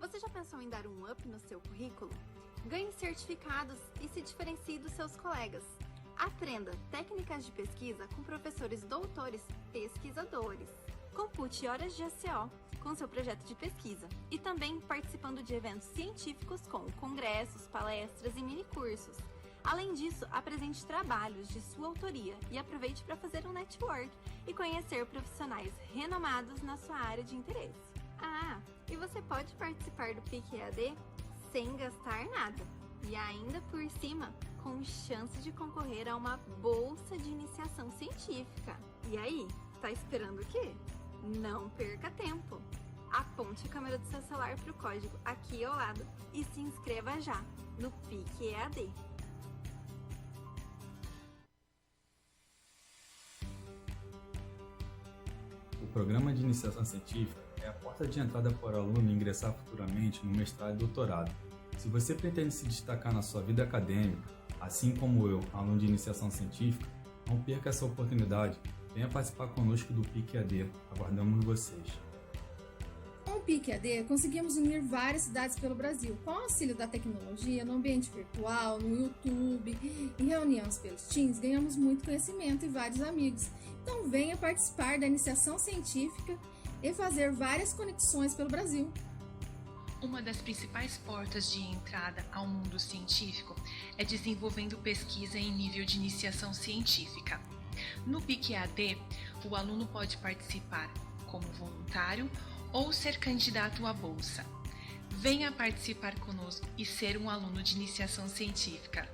Você já pensou em dar um up no seu currículo? Ganhe certificados e se diferencie dos seus colegas. Aprenda técnicas de pesquisa com professores doutores pesquisadores. Compute horas de ACO com seu projeto de pesquisa e também participando de eventos científicos como congressos, palestras e minicursos. Além disso, apresente trabalhos de sua autoria e aproveite para fazer um network e conhecer profissionais renomados na sua área de interesse. Ah, e você pode participar do PIC EAD sem gastar nada e ainda por cima com chance de concorrer a uma bolsa de iniciação científica. E aí, tá esperando o quê? Não perca tempo! Aponte a câmera do seu celular para o código aqui ao lado e se inscreva já no PIC EAD. O Programa de Iniciação Científica é a porta de entrada para o aluno ingressar futuramente no mestrado e doutorado. Se você pretende se destacar na sua vida acadêmica, assim como eu, aluno de Iniciação Científica, não perca essa oportunidade. Venha participar conosco do PIC EAD. Aguardamos vocês. Com o PIC EAD, conseguimos unir várias cidades pelo Brasil. Com o auxílio da tecnologia, no ambiente virtual, no YouTube, em reuniões pelos Teams, ganhamos muito conhecimento e vários amigos. Então venha participar da iniciação científica e fazer várias conexões pelo Brasil. Uma das principais portas de entrada ao mundo científico é desenvolvendo pesquisa em nível de iniciação científica. No PIC EAD, o aluno pode participar como voluntário ou ser candidato à bolsa. Venha participar conosco e ser um aluno de iniciação científica.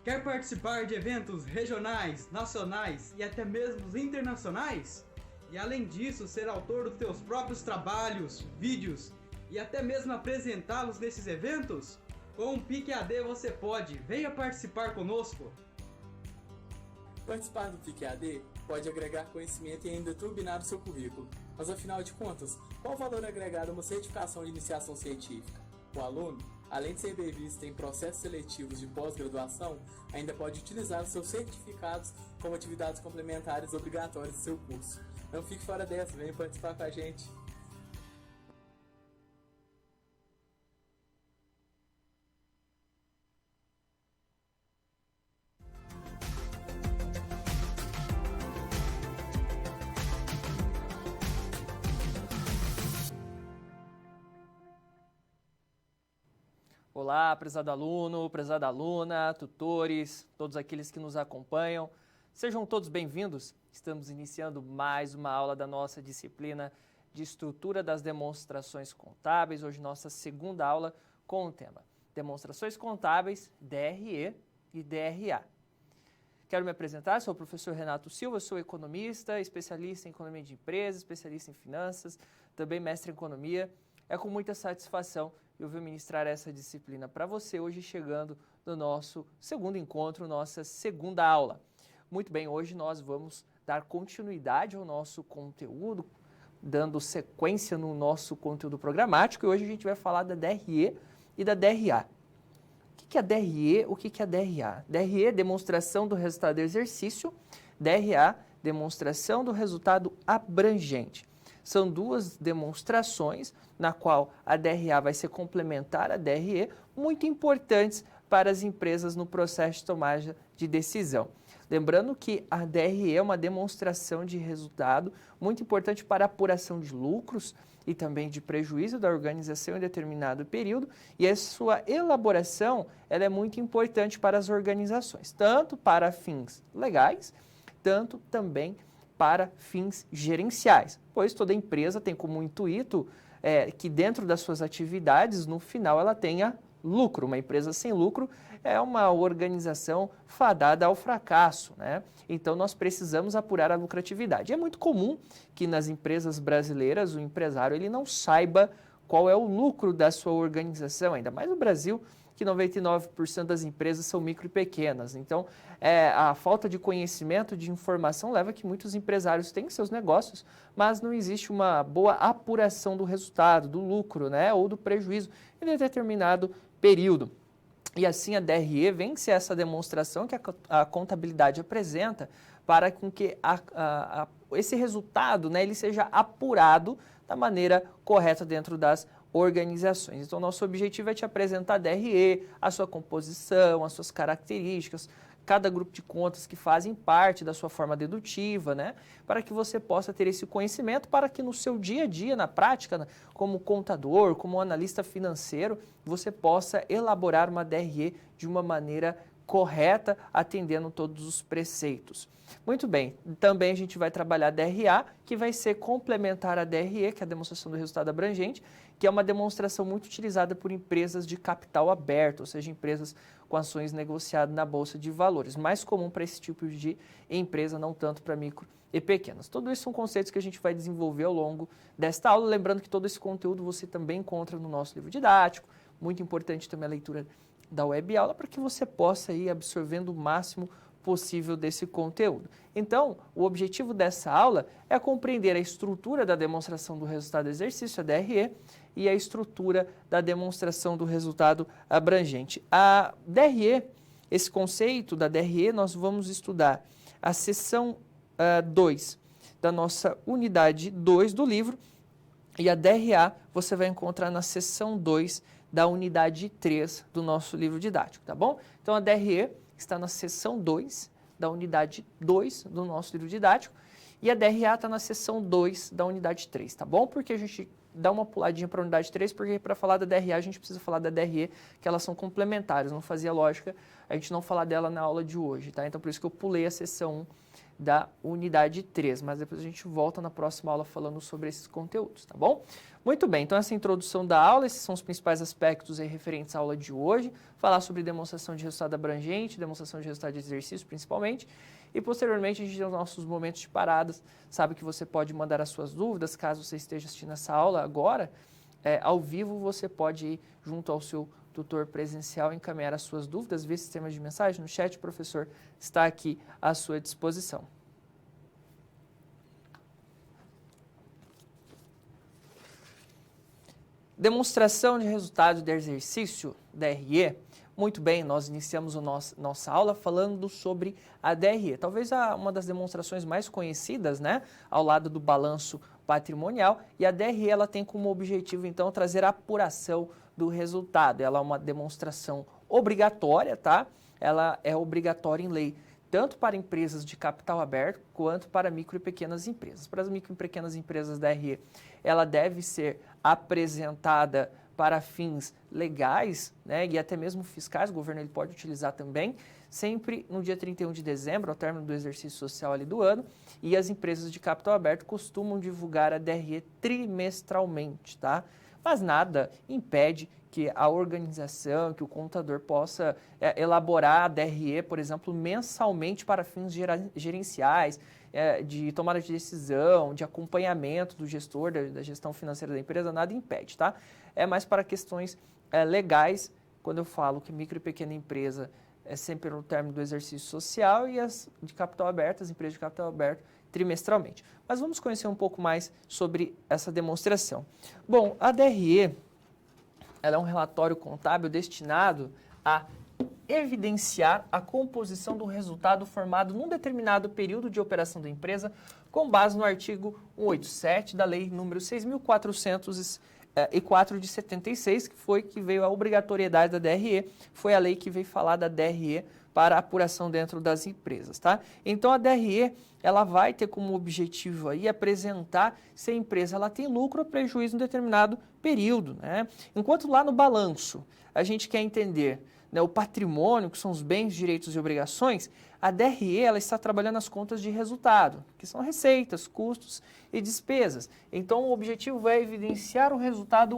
Quer participar de eventos regionais, nacionais e até mesmo internacionais? E além disso, ser autor dos teus próprios trabalhos, vídeos e até mesmo apresentá-los nesses eventos? Com o PIC EAD você pode. Venha participar conosco! Participar do PIC EAD pode agregar conhecimento e ainda turbinar o seu currículo. Mas afinal de contas, qual o valor agregado a uma certificação de iniciação científica? O aluno, além de ser bem visto em processos seletivos de pós-graduação, ainda pode utilizar os seus certificados como atividades complementares obrigatórias do seu curso. Não fique fora dessa, venha participar com a gente! Olá, prezado aluno, prezada aluna, tutores, todos aqueles que nos acompanham. Sejam todos bem-vindos. Estamos iniciando mais uma aula da nossa disciplina de Estrutura das Demonstrações Contábeis. Hoje, nossa segunda aula com o tema Demonstrações Contábeis, DRE e DRA. Quero me apresentar, sou o professor Renato Silva, sou economista, especialista em economia de empresas, especialista em finanças, também mestre em economia. É com muita satisfação que eu vou ministrar essa disciplina para você hoje, chegando no nosso segundo encontro, nossa segunda aula. Muito bem, hoje nós vamos dar continuidade ao nosso conteúdo, dando sequência no nosso conteúdo programático, e hoje a gente vai falar da DRE e da DRA. O que é a DRE? O que é a DRA? DRE, demonstração do resultado do exercício, DRA, demonstração do resultado abrangente. São duas demonstrações na qual a DRA vai ser complementar à DRE, muito importantes para as empresas no processo de tomada de decisão. Lembrando que a DRE é uma demonstração de resultado muito importante para a apuração de lucros e também de prejuízo da organização em determinado período, e a sua elaboração ela é muito importante para as organizações, tanto para fins legais, tanto também para fins gerenciais, pois toda empresa tem como intuito que dentro das suas atividades, no final, ela tenha lucro. Uma empresa sem lucro é uma organização fadada ao fracasso, né? Então, nós precisamos apurar a lucratividade. É muito comum que nas empresas brasileiras o empresário ele não saiba qual é o lucro da sua organização, ainda mais no Brasil, que 99% das empresas são micro e pequenas. Então, a falta de conhecimento, de informação, leva a que muitos empresários têm seus negócios, mas não existe uma boa apuração do resultado, do lucro, né, ou do prejuízo em determinado período. E assim a DRE vem ser essa demonstração que a contabilidade apresenta para com que esse resultado, né, ele seja apurado da maneira correta dentro das organizações. Então, nosso objetivo é te apresentar a DRE, a sua composição, as suas características, cada grupo de contas que fazem parte da sua forma dedutiva, né, para que você possa ter esse conhecimento, para que no seu dia a dia, na prática, como contador, como analista financeiro, você possa elaborar uma DRE de uma maneira correta, atendendo todos os preceitos. Muito bem, também a gente vai trabalhar a DRA, que vai ser complementar à DRE, que é a demonstração do resultado abrangente, que é uma demonstração muito utilizada por empresas de capital aberto, ou seja, empresas com ações negociadas na Bolsa de Valores. Mais comum para esse tipo de empresa, não tanto para micro e pequenas. Tudo isso são conceitos que a gente vai desenvolver ao longo desta aula, lembrando que todo esse conteúdo você também encontra no nosso livro didático, muito importante também a leitura da web aula, para que você possa ir absorvendo o máximo possível desse conteúdo. Então, o objetivo dessa aula é compreender a estrutura da demonstração do resultado do exercício, a DRE, e a estrutura da demonstração do resultado abrangente. A DRE, esse conceito da DRE, nós vamos estudar a seção 2 da nossa unidade 2 do livro, e a DRA você vai encontrar na seção 2 da unidade 3 do nosso livro didático, tá bom? Então, a DRE está na seção 2 da unidade 2 do nosso livro didático e a DRA está na seção 2 da unidade 3, tá bom? Porque a gente dá uma puladinha para a unidade 3, porque para falar da DRA a gente precisa falar da DRE, que elas são complementares, não fazia lógica a gente não falar dela na aula de hoje, tá? Então, por isso que eu pulei a seção 1 da unidade 3, mas depois a gente volta na próxima aula falando sobre esses conteúdos, tá bom? Muito bem, então essa introdução da aula, esses são os principais aspectos aí referentes à aula de hoje, falar sobre demonstração de resultado abrangente, demonstração de resultado de exercício principalmente, e posteriormente a gente tem os nossos momentos de paradas, sabe que você pode mandar as suas dúvidas, caso você esteja assistindo essa aula agora, ao vivo você pode ir junto ao seu tutor presencial encaminhar as suas dúvidas via sistema de mensagem no chat, o professor está aqui à sua disposição. Demonstração de resultado de exercício, DRE. Muito bem, nós iniciamos a nossa aula falando sobre a DRE. Talvez uma das demonstrações mais conhecidas, né, ao lado do balanço patrimonial. E a DRE ela tem como objetivo, então, trazer a apuração do resultado. Ela é uma demonstração obrigatória, tá? Ela é obrigatória em lei, tanto para empresas de capital aberto, quanto para micro e pequenas empresas. Para as micro e pequenas empresas da DRE, ela deve ser apresentada para fins legais, né, e até mesmo fiscais, o governo ele pode utilizar também, sempre no dia 31 de dezembro, ao término do exercício social ali do ano, e as empresas de capital aberto costumam divulgar a DRE trimestralmente, tá? Mas nada impede que a organização, que o contador possa elaborar a DRE, por exemplo, mensalmente para fins gerenciais, de tomada de decisão, de acompanhamento do gestor, da gestão financeira da empresa, nada impede, tá? É mais para questões legais, quando eu falo que micro e pequena empresa é sempre no término do exercício social e as de capital aberto, as empresas de capital aberto, trimestralmente. Mas vamos conhecer um pouco mais sobre essa demonstração. Bom, a DRE ela é um relatório contábil destinado a evidenciar a composição do resultado formado num determinado período de operação da empresa com base no artigo 187 da Lei número 6.404 de 76, que veio a obrigatoriedade da DRE, foi a lei que veio falar da DRE para apuração dentro das empresas, tá? Então, a DRE, ela vai ter como objetivo aí apresentar se a empresa ela tem lucro ou prejuízo em determinado período, né? Enquanto lá no balanço a gente quer entender, né, o patrimônio, que são os bens, direitos e obrigações, a DRE ela está trabalhando as contas de resultado, que são receitas, custos e despesas. Então, o objetivo é evidenciar o resultado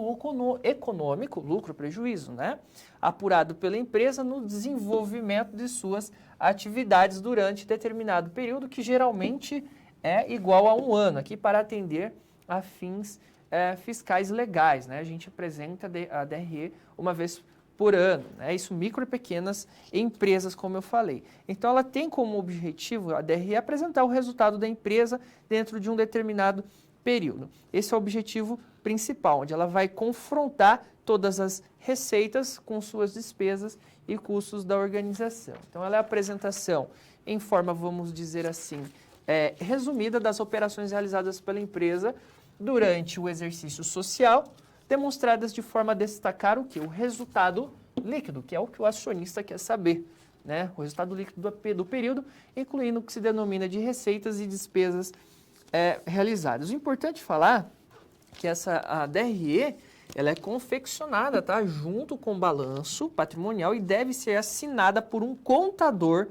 econômico, lucro, prejuízo, né, apurado pela empresa no desenvolvimento de suas atividades durante determinado período, que geralmente é igual a um ano, aqui para atender a fins fiscais legais, né? A gente apresenta a DRE uma vez por ano, né? Isso micro e pequenas empresas, como eu falei. Então, ela tem como objetivo, a DRE, apresentar o resultado da empresa dentro de um determinado período. Esse é o objetivo principal, onde ela vai confrontar todas as receitas com suas despesas e custos da organização. Então, ela é a apresentação em forma, vamos dizer assim, resumida das operações realizadas pela empresa durante o exercício social, demonstradas de forma a destacar o quê? O resultado líquido, que é o que o acionista quer saber, né? O resultado líquido do período, incluindo o que se denomina de receitas e despesas realizadas. O importante falar que a DRE, ela é confeccionada, tá, junto com o balanço patrimonial e deve ser assinada por um contador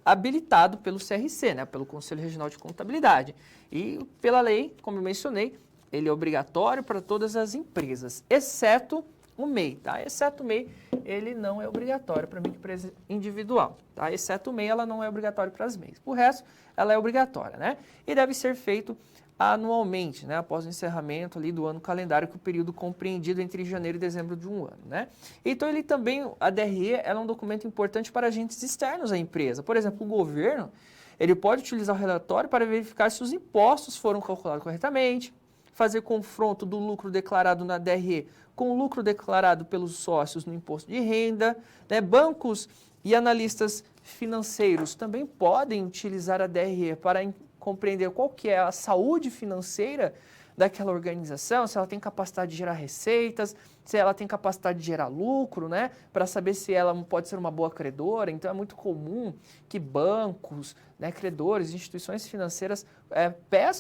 habilitado pelo CRC, né, pelo Conselho Regional de Contabilidade. E pela lei, como eu mencionei, ele é obrigatório para todas as empresas, exceto o MEI, tá? Exceto o MEI, ele não é obrigatório para microempresa individual, tá? Exceto o MEI, ela não é obrigatória para as MEIs. O resto, ela é obrigatória, né? E deve ser feito anualmente, né, após o encerramento ali do ano calendário, que é o período compreendido entre janeiro e dezembro de um ano, né? Então, ele também, a DRE, ela é um documento importante para agentes externos à empresa. Por exemplo, o governo, ele pode utilizar o relatório para verificar se os impostos foram calculados corretamente, fazer confronto do lucro declarado na DRE com o lucro declarado pelos sócios no imposto de renda, né? Bancos e analistas financeiros também podem utilizar a DRE para compreender qual que é a saúde financeira daquela organização, se ela tem capacidade de gerar receitas, se ela tem capacidade de gerar lucro, né, para saber se ela pode ser uma boa credora. Então, é muito comum que bancos, né, credores, instituições financeiras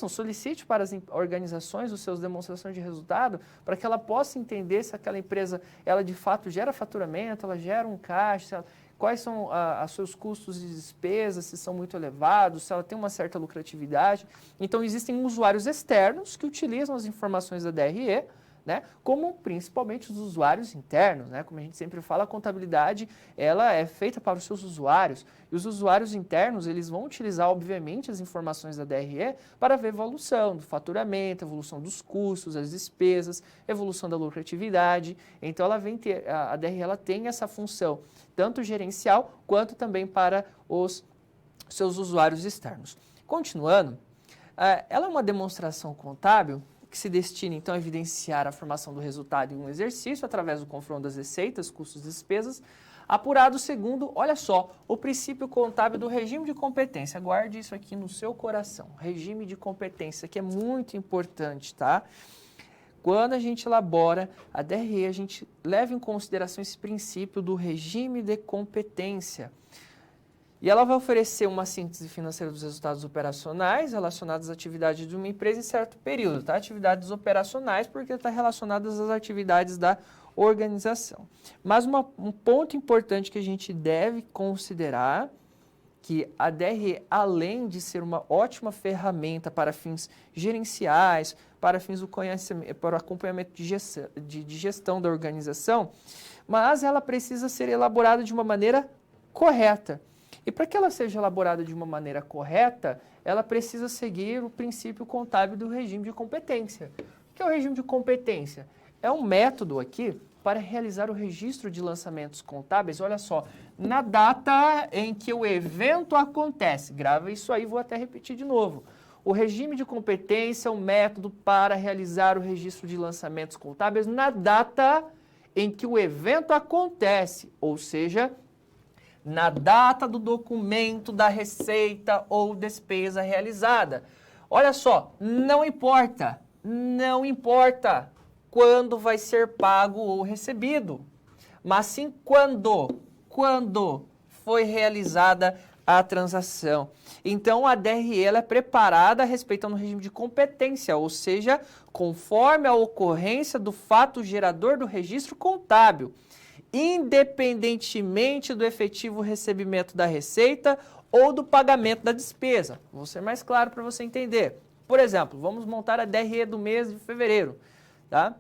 solicite para as organizações os seus demonstrações de resultado, para que ela possa entender se aquela empresa, ela de fato gera faturamento, ela gera um caixa, quais são os seus custos e despesas, se são muito elevados, se ela tem uma certa lucratividade. Então, existem usuários externos que utilizam as informações da DRE, né, como principalmente os usuários internos, né? Como a gente sempre fala, a contabilidade, ela é feita para os seus usuários, e os usuários internos, eles vão utilizar, obviamente, as informações da DRE para ver evolução do faturamento, evolução dos custos, as despesas, evolução da lucratividade. Então, a DRE, ela tem essa função, tanto gerencial, quanto também para os seus usuários externos. Continuando, ela é uma demonstração contábil que se destina, então, a evidenciar a formação do resultado em um exercício através do confronto das receitas, custos e despesas, apurado segundo, olha só, o princípio contábil do regime de competência. Guarde isso aqui no seu coração. Regime de competência, que é muito importante, tá? Quando a gente elabora a DRE, a gente leva em consideração esse princípio do regime de competência. E ela vai oferecer uma síntese financeira dos resultados operacionais relacionados às atividades de uma empresa em certo período, tá? Atividades operacionais, porque está relacionadas às atividades da organização. Mas um ponto importante que a gente deve considerar, que a DRE, além de ser uma ótima ferramenta para fins gerenciais, para fins do conhecimento, para o acompanhamento de gestão da organização, mas ela precisa ser elaborada de uma maneira correta. E para que ela seja elaborada de uma maneira correta, ela precisa seguir o princípio contábil do regime de competência. O que é o regime de competência? É um método aqui para realizar o registro de lançamentos contábeis, olha só, na data em que o evento acontece. Grava isso aí, vou até repetir de novo. O regime de competência é um método para realizar o registro de lançamentos contábeis na data em que o evento acontece, ou seja, na data do documento da receita ou despesa realizada. Olha só, não importa quando vai ser pago ou recebido, mas sim quando foi realizada a transação. Então, a DRE ela é preparada respeitando o regime de competência, ou seja, conforme a ocorrência do fato gerador do registro contábil, independentemente do efetivo recebimento da receita ou do pagamento da despesa. Vou ser mais claro para você entender. Por exemplo, vamos montar a DRE do mês de fevereiro. Tá?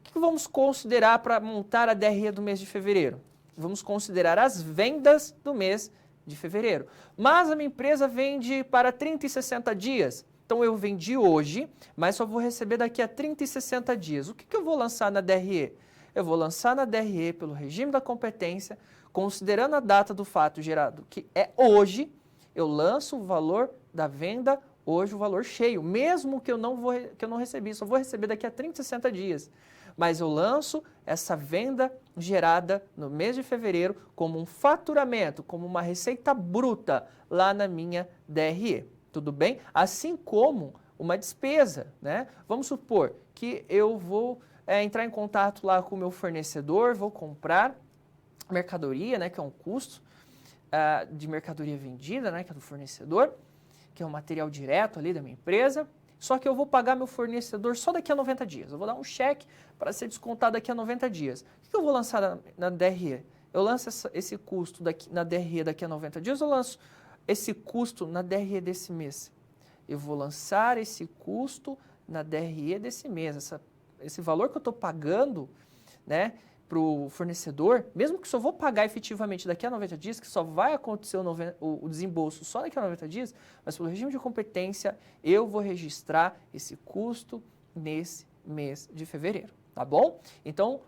O que vamos considerar para montar a DRE do mês de fevereiro? Vamos considerar as vendas do mês de fevereiro. Mas a minha empresa vende para 30 e 60 dias. Então, eu vendi hoje, mas só vou receber daqui a 30 e 60 dias. O que eu vou lançar na DRE? Eu vou lançar na DRE pelo regime da competência, considerando a data do fato gerado, que é hoje, eu lanço o valor da venda hoje, o valor cheio, mesmo que eu não recebi, só vou receber daqui a 30, 60 dias. mas eu lanço essa venda gerada no mês de fevereiro como um faturamento, como uma receita bruta lá na minha DRE, tudo bem? Assim como uma despesa, né? Vamos supor que eu vou entrar em contato lá com o meu fornecedor, vou comprar mercadoria, né, que é um custo de mercadoria vendida, né, que é do fornecedor, que é um material direto ali da minha empresa, só que eu vou pagar meu fornecedor só daqui a 90 dias. Eu vou dar um cheque para ser descontado daqui a 90 dias. O que eu vou lançar na DRE? Eu lanço esse custo na DRE daqui a 90 dias ou eu lanço esse custo na DRE desse mês? Eu vou lançar esse custo na DRE desse mês. Esse valor que eu estou pagando, né, para o fornecedor, mesmo que só vou pagar efetivamente daqui a 90 dias, que só vai acontecer o desembolso só daqui a 90 dias, mas pelo regime de competência, eu vou registrar esse custo nesse mês de fevereiro, tá bom? Então,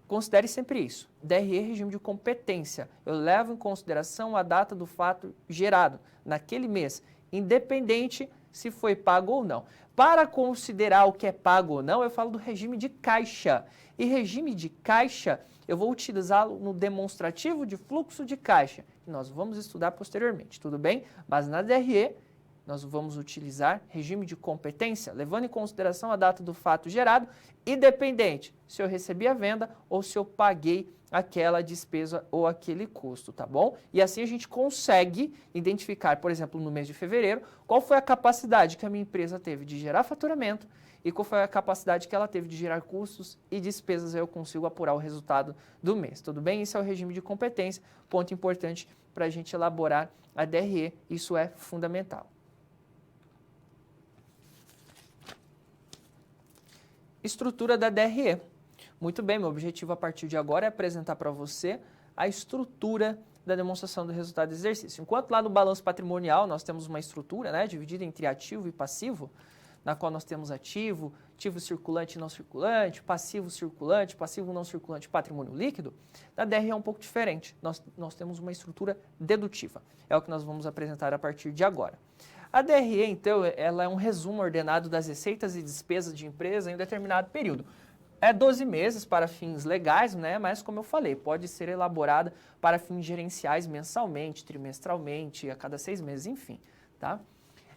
considere sempre isso. DRE, regime de competência. Eu levo em consideração a data do fato gerado naquele mês, independente se foi pago ou não. Para considerar o que é pago ou não, eu falo do regime de caixa. E regime de caixa, eu vou utilizá-lo no demonstrativo de fluxo de caixa, que nós vamos estudar posteriormente, tudo bem? Mas na DRE, nós vamos utilizar regime de competência, levando em consideração a data do fato gerado, independente se eu recebi a venda ou se eu paguei aquela despesa ou aquele custo, tá bom? E assim a gente consegue identificar, por exemplo, no mês de fevereiro, qual foi a capacidade que a minha empresa teve de gerar faturamento e qual foi a capacidade que ela teve de gerar custos e despesas. Aí eu consigo apurar o resultado do mês, tudo bem? Isso é o regime de competência, ponto importante para a gente elaborar a DRE, isso é fundamental. Estrutura da DRE. Muito bem, meu objetivo a partir de agora é apresentar para você a estrutura da demonstração do resultado do exercício. Enquanto lá no balanço patrimonial nós temos uma estrutura, né, dividida entre ativo e passivo, na qual nós temos ativo circulante e não circulante, passivo não circulante, patrimônio líquido, na DRE é um pouco diferente. Nós temos uma estrutura dedutiva. É o que nós vamos apresentar a partir de agora. A DRE, então, ela é um resumo ordenado das receitas e despesas de empresa em um determinado período. É 12 meses para fins legais, né? Mas, como eu falei, pode ser elaborada para fins gerenciais mensalmente, trimestralmente, a cada 6 meses, enfim, tá?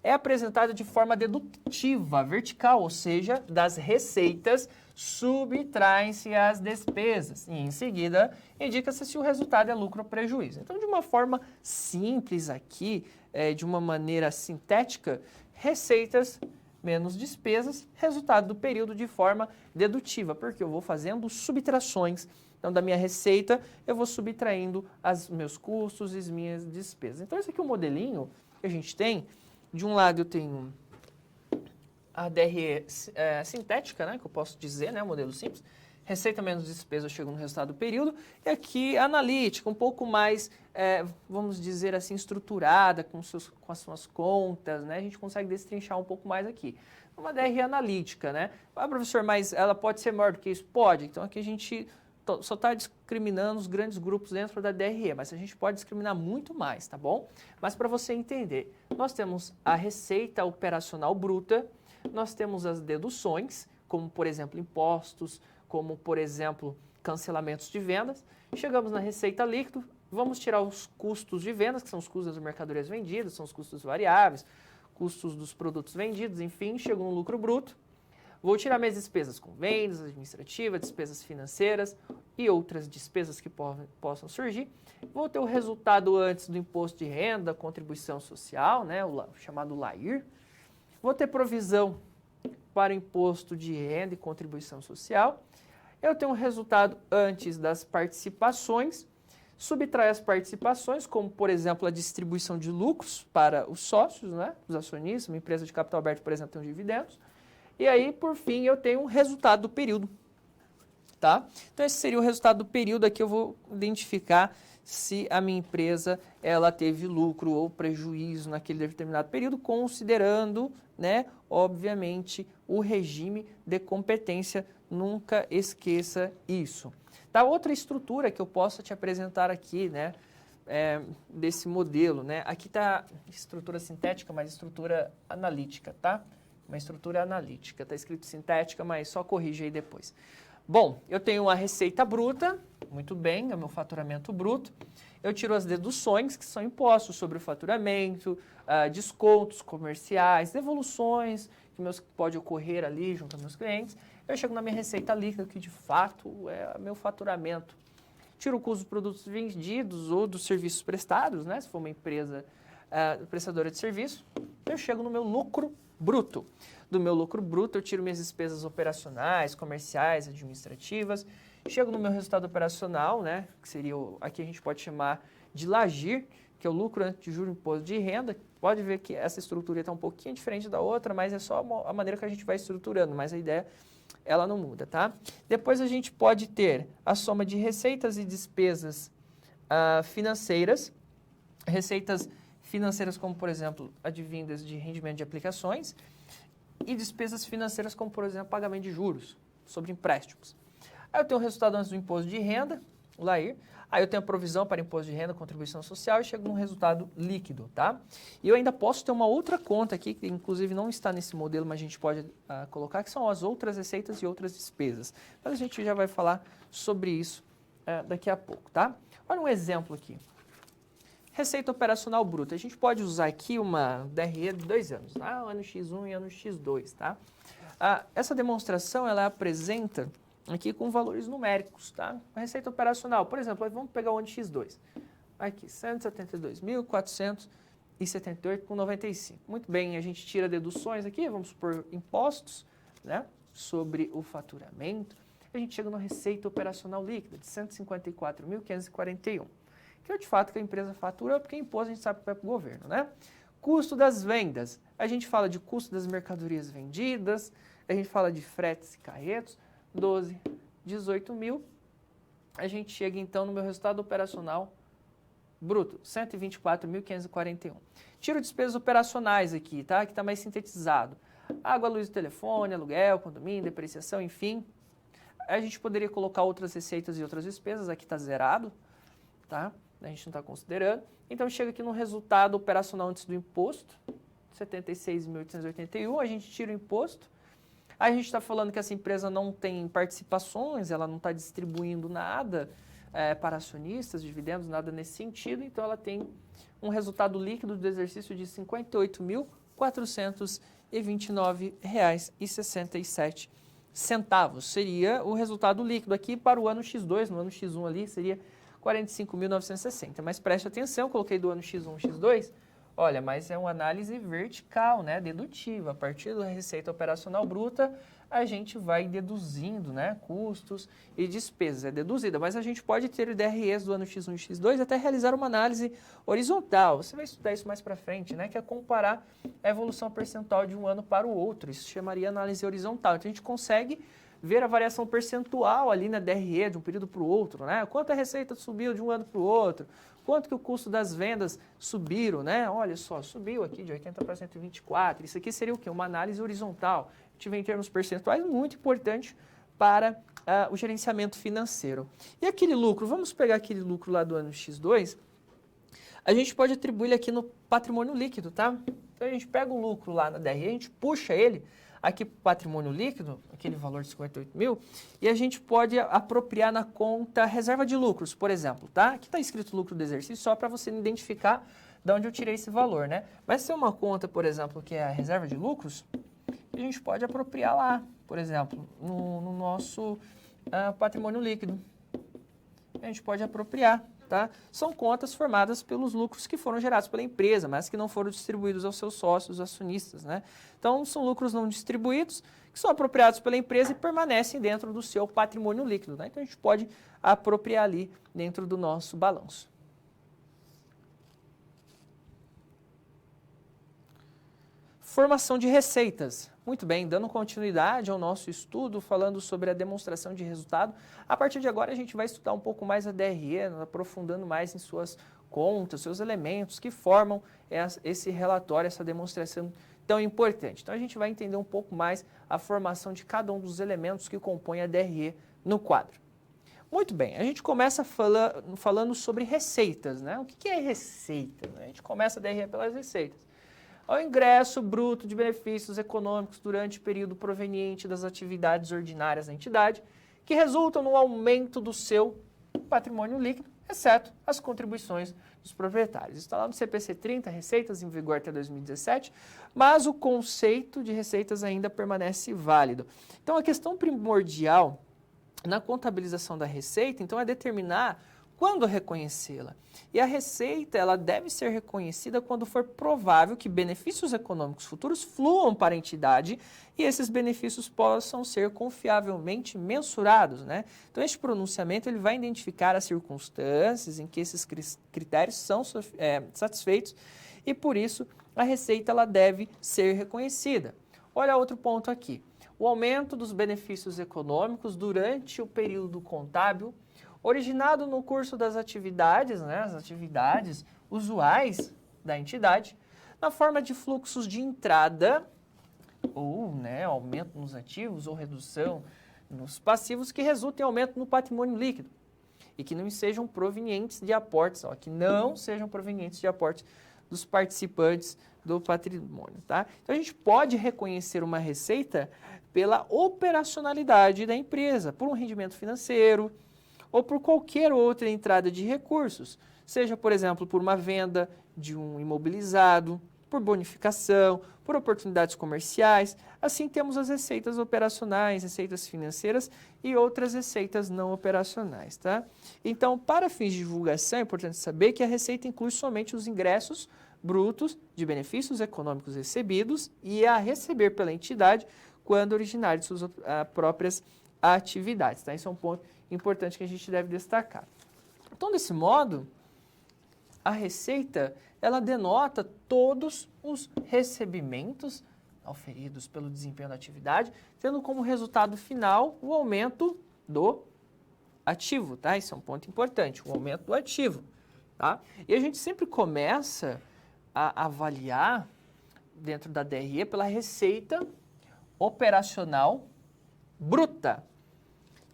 É apresentada de forma dedutiva, vertical, ou seja, das receitas subtraem-se as despesas. E, em seguida, indica-se se o resultado é lucro ou prejuízo. Então, de uma forma simples aqui, de uma maneira sintética, receitas menos despesas, resultado do período de forma dedutiva, porque eu vou fazendo subtrações. Então, da minha receita, eu vou subtraindo os meus custos e as minhas despesas. Então, esse aqui é o modelinho que a gente tem. De um lado, eu tenho a DRE sintética, né, que eu posso dizer, né, modelo simples. Receita menos despesa, eu chego no resultado do período. E aqui, analítica, um pouco mais, vamos dizer assim, estruturada, com as suas contas, né? A gente consegue destrinchar um pouco mais aqui. Uma DRE analítica, né? Ah, professor, mas ela pode ser maior do que isso? Pode. Então, aqui a gente só está discriminando os grandes grupos dentro da DRE, mas a gente pode discriminar muito mais, tá bom? Mas para você entender, nós temos a receita operacional bruta, nós temos as deduções, como, por exemplo, impostos, como, por exemplo, cancelamentos de vendas. Chegamos na receita líquida, vamos tirar os custos de vendas, que são os custos das mercadorias vendidas, são os custos variáveis, custos dos produtos vendidos, enfim, chego no lucro bruto. Vou tirar minhas despesas com vendas, administrativas, despesas financeiras e outras despesas que possam surgir. Vou ter o resultado antes do imposto de renda, contribuição social, né, o chamado LAIR. Vou ter provisão para o imposto de renda e contribuição social. Eu tenho um resultado antes das participações, subtrai as participações, como, por exemplo, a distribuição de lucros para os sócios, né, os acionistas. Uma empresa de capital aberto, por exemplo, tem um dividendos. E aí, por fim, eu tenho um resultado do período, tá? Então, esse seria o resultado do período. Aqui eu vou identificar se a minha empresa ela teve lucro ou prejuízo naquele determinado período, considerando, né, obviamente, o regime de competência. Nunca esqueça isso. Tá? Outra estrutura que eu posso te apresentar aqui, né, desse modelo, né? Aqui está estrutura sintética, mas estrutura analítica, tá? Uma estrutura analítica. Está escrito sintética, mas só corrige aí depois. Bom, eu tenho uma receita bruta, muito bem, é o meu faturamento bruto. Eu tiro as deduções, que são impostos sobre o faturamento, descontos comerciais, devoluções que pode ocorrer ali junto aos meus clientes. Eu chego na minha receita líquida, que de fato é meu faturamento. Tiro o custo dos produtos vendidos ou dos serviços prestados, né? Se for uma empresa prestadora de serviço, eu chego no meu lucro bruto. Do meu lucro bruto, eu tiro minhas despesas operacionais, comerciais, administrativas. Chego no meu resultado operacional, né? Que seria, aqui a gente pode chamar de LAGIR, que é o lucro antes de juros e imposto de renda. Pode ver que essa estrutura está um pouquinho diferente da outra, mas é só a maneira que a gente vai estruturando, mas a ideia ela não muda, tá? Depois a gente pode ter a soma de receitas e despesas financeiras. Receitas financeiras como, por exemplo, advindas de rendimento de aplicações e despesas financeiras como, por exemplo, pagamento de juros sobre empréstimos. Aí eu tenho o resultado antes do imposto de renda, o LAIR. Aí eu tenho a provisão para imposto de renda, contribuição social e chego num resultado líquido, tá? E eu ainda posso ter uma outra conta aqui, que inclusive não está nesse modelo, mas a gente pode colocar, que são as outras receitas e outras despesas. Mas a gente já vai falar sobre isso daqui a pouco, tá? Olha um exemplo aqui. Receita operacional bruta. A gente pode usar aqui uma DRE de 2 anos, tá? O ano X1 e ano X2, tá? Essa demonstração, ela apresenta aqui com valores numéricos, tá? A receita operacional, por exemplo, vamos pegar o ano X2. Aqui, 172.478,95. Muito bem, a gente tira deduções aqui, vamos supor impostos, né? Sobre o faturamento. A gente chega na receita operacional líquida de 154.541. Que é de fato que a empresa fatura, porque imposto a gente sabe que vai para o governo, né? Custo das vendas. A gente fala de custo das mercadorias vendidas, a gente fala de fretes e carretos, 12, 18 mil. A gente chega então no meu resultado operacional bruto, 124.541. Tiro despesas operacionais aqui, tá? Que está mais sintetizado. Água, luz e telefone, aluguel, condomínio, depreciação, enfim. A gente poderia colocar outras receitas e outras despesas, aqui está zerado, tá? A gente não está considerando. Então, chega aqui no resultado operacional antes do imposto, 76.881, a gente tira o imposto. Aí a gente está falando que essa empresa não tem participações, ela não está distribuindo nada para acionistas, dividendos, nada nesse sentido. Então, ela tem um resultado líquido do exercício de R$ 58.429,67. Seria o resultado líquido aqui para o ano X2, no ano X1 ali seria 45.960. Mas preste atenção, coloquei do ano X1, X2, olha, mas é uma análise vertical, né, dedutiva. A partir da receita operacional bruta, a gente vai deduzindo, né, custos e despesas. É deduzida, mas a gente pode ter DREs do ano X1 e X2 até realizar uma análise horizontal. Você vai estudar isso mais para frente, né, que é comparar a evolução percentual de um ano para o outro. Isso chamaria análise horizontal. Então, a gente consegue ver a variação percentual ali na DRE de um período para o outro, né? Quanto a receita subiu de um ano para o outro, quanto que o custo das vendas subiram, né? Olha só, subiu aqui de 80 para 124, isso aqui seria o quê? Uma análise horizontal. A gente vê em termos percentuais muito importante para o gerenciamento financeiro. E aquele lucro, vamos pegar aquele lucro lá do ano X2, a gente pode atribuir ele aqui no patrimônio líquido, tá? Então a gente pega o lucro lá na DRE, a gente puxa ele aqui para o patrimônio líquido, aquele valor de 58 mil, e a gente pode apropriar na conta reserva de lucros, por exemplo, tá? Aqui está escrito lucro do exercício só para você identificar de onde eu tirei esse valor, né? Mas se é uma conta, por exemplo, que é a reserva de lucros, a gente pode apropriar lá, por exemplo, no nosso patrimônio líquido. A gente pode apropriar, tá? São contas formadas pelos lucros que foram gerados pela empresa, mas que não foram distribuídos aos seus sócios, acionistas, né? Então, são lucros não distribuídos, que são apropriados pela empresa e permanecem dentro do seu patrimônio líquido, né? Então, a gente pode apropriar ali dentro do nosso balanço. Formação de receitas. Muito bem, dando continuidade ao nosso estudo, falando sobre a demonstração de resultado, a partir de agora a gente vai estudar um pouco mais a DRE, aprofundando mais em suas contas, seus elementos que formam esse relatório, essa demonstração tão importante. Então a gente vai entender um pouco mais a formação de cada um dos elementos que compõem a DRE no quadro. Muito bem, a gente começa falando sobre receitas, né? O que é receita? A gente começa a DRE pelas receitas. Ao ingresso bruto de benefícios econômicos durante o período proveniente das atividades ordinárias da entidade, que resultam no aumento do seu patrimônio líquido, exceto as contribuições dos proprietários. Está lá no CPC 30, receitas em vigor até 2017, mas o conceito de receitas ainda permanece válido. Então, a questão primordial na contabilização da receita, então, é determinar quando reconhecê-la. E a receita, ela deve ser reconhecida quando for provável que benefícios econômicos futuros fluam para a entidade e esses benefícios possam ser confiavelmente mensurados, né? Então, este pronunciamento ele vai identificar as circunstâncias em que esses critérios são satisfeitos e, por isso, a receita ela deve ser reconhecida. Olha outro ponto aqui. O aumento dos benefícios econômicos durante o período contábil originado no curso das atividades, né, as atividades usuais da entidade, na forma de fluxos de entrada, ou aumento nos ativos, ou redução nos passivos, que resultem em aumento no patrimônio líquido, e que não sejam provenientes de aportes, dos participantes do patrimônio, tá? Então, a gente pode reconhecer uma receita pela operacionalidade da empresa, por um rendimento financeiro, ou por qualquer outra entrada de recursos, seja, por exemplo, por uma venda de um imobilizado, por bonificação, por oportunidades comerciais. Assim, temos as receitas operacionais, receitas financeiras e outras receitas não operacionais, tá? Então, para fins de divulgação, é importante saber que a receita inclui somente os ingressos brutos de benefícios econômicos recebidos e a receber pela entidade quando originário de suas próprias atividades, tá? Isso é um ponto importante que a gente deve destacar. Então, desse modo, a receita, ela denota todos os recebimentos auferidos pelo desempenho da atividade, tendo como resultado final o aumento do ativo, tá? Isso é um ponto importante, o aumento do ativo, tá? E a gente sempre começa a avaliar, dentro da DRE, pela receita operacional bruta,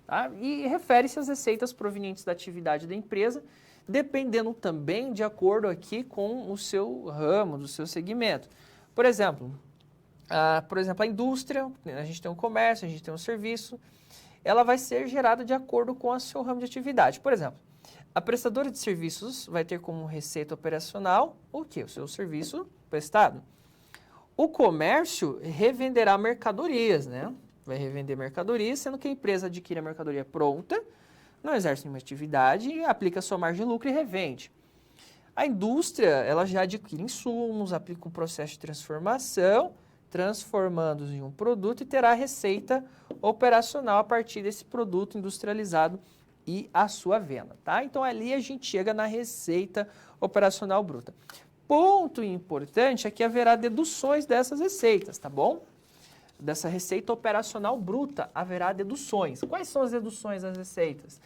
tá? E refere-se às receitas provenientes da atividade da empresa, dependendo também de acordo aqui com o seu ramo, do seu segmento. Por exemplo, a indústria, a gente tem um comércio, a gente tem um serviço, ela vai ser gerada de acordo com o seu ramo de atividade. Por exemplo, a prestadora de serviços vai ter como receita operacional o quê? O seu serviço prestado. O comércio revenderá mercadorias, né? Vai revender mercadorias, sendo que a empresa adquire a mercadoria pronta, não exerce nenhuma atividade, aplica sua margem de lucro e revende. A indústria, ela já adquire insumos, aplica um processo de transformação, transformando-os em um produto e terá receita operacional a partir desse produto industrializado e a sua venda, tá? Então, ali a gente chega na receita operacional bruta. Ponto importante é que haverá deduções dessas receitas, tá bom? Dessa receita operacional bruta, haverá deduções. Quais são as deduções das receitas?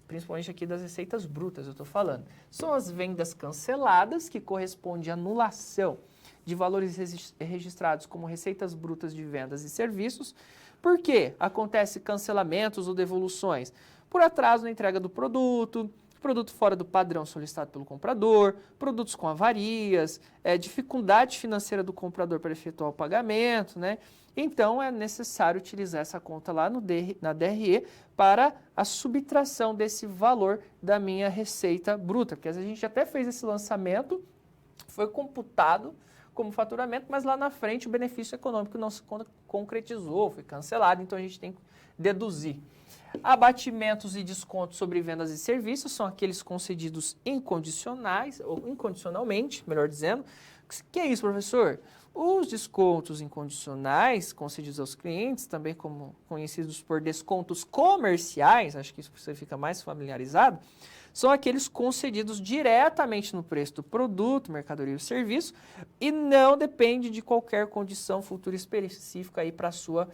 Principalmente aqui das receitas brutas, eu estou falando. São as vendas canceladas, que corresponde à anulação de valores registrados como receitas brutas de vendas e serviços. Por quê? Acontece cancelamentos ou devoluções? Por atraso na entrega do produto fora do padrão solicitado pelo comprador, produtos com avarias, dificuldade financeira do comprador para efetuar o pagamento, né? Então, é necessário utilizar essa conta lá na DRE para a subtração desse valor da minha receita bruta, porque a gente até fez esse lançamento, foi computado como faturamento, mas lá na frente o benefício econômico não se concretizou, foi cancelado, então a gente tem que deduzir. Abatimentos e descontos sobre vendas e serviços são aqueles concedidos incondicionais, ou incondicionalmente, melhor dizendo. O que é isso, professor? Os descontos incondicionais concedidos aos clientes, também como conhecidos por descontos comerciais, acho que isso você fica mais familiarizado, são aqueles concedidos diretamente no preço do produto, mercadoria ou serviço e não depende de qualquer condição futura específica aí para a sua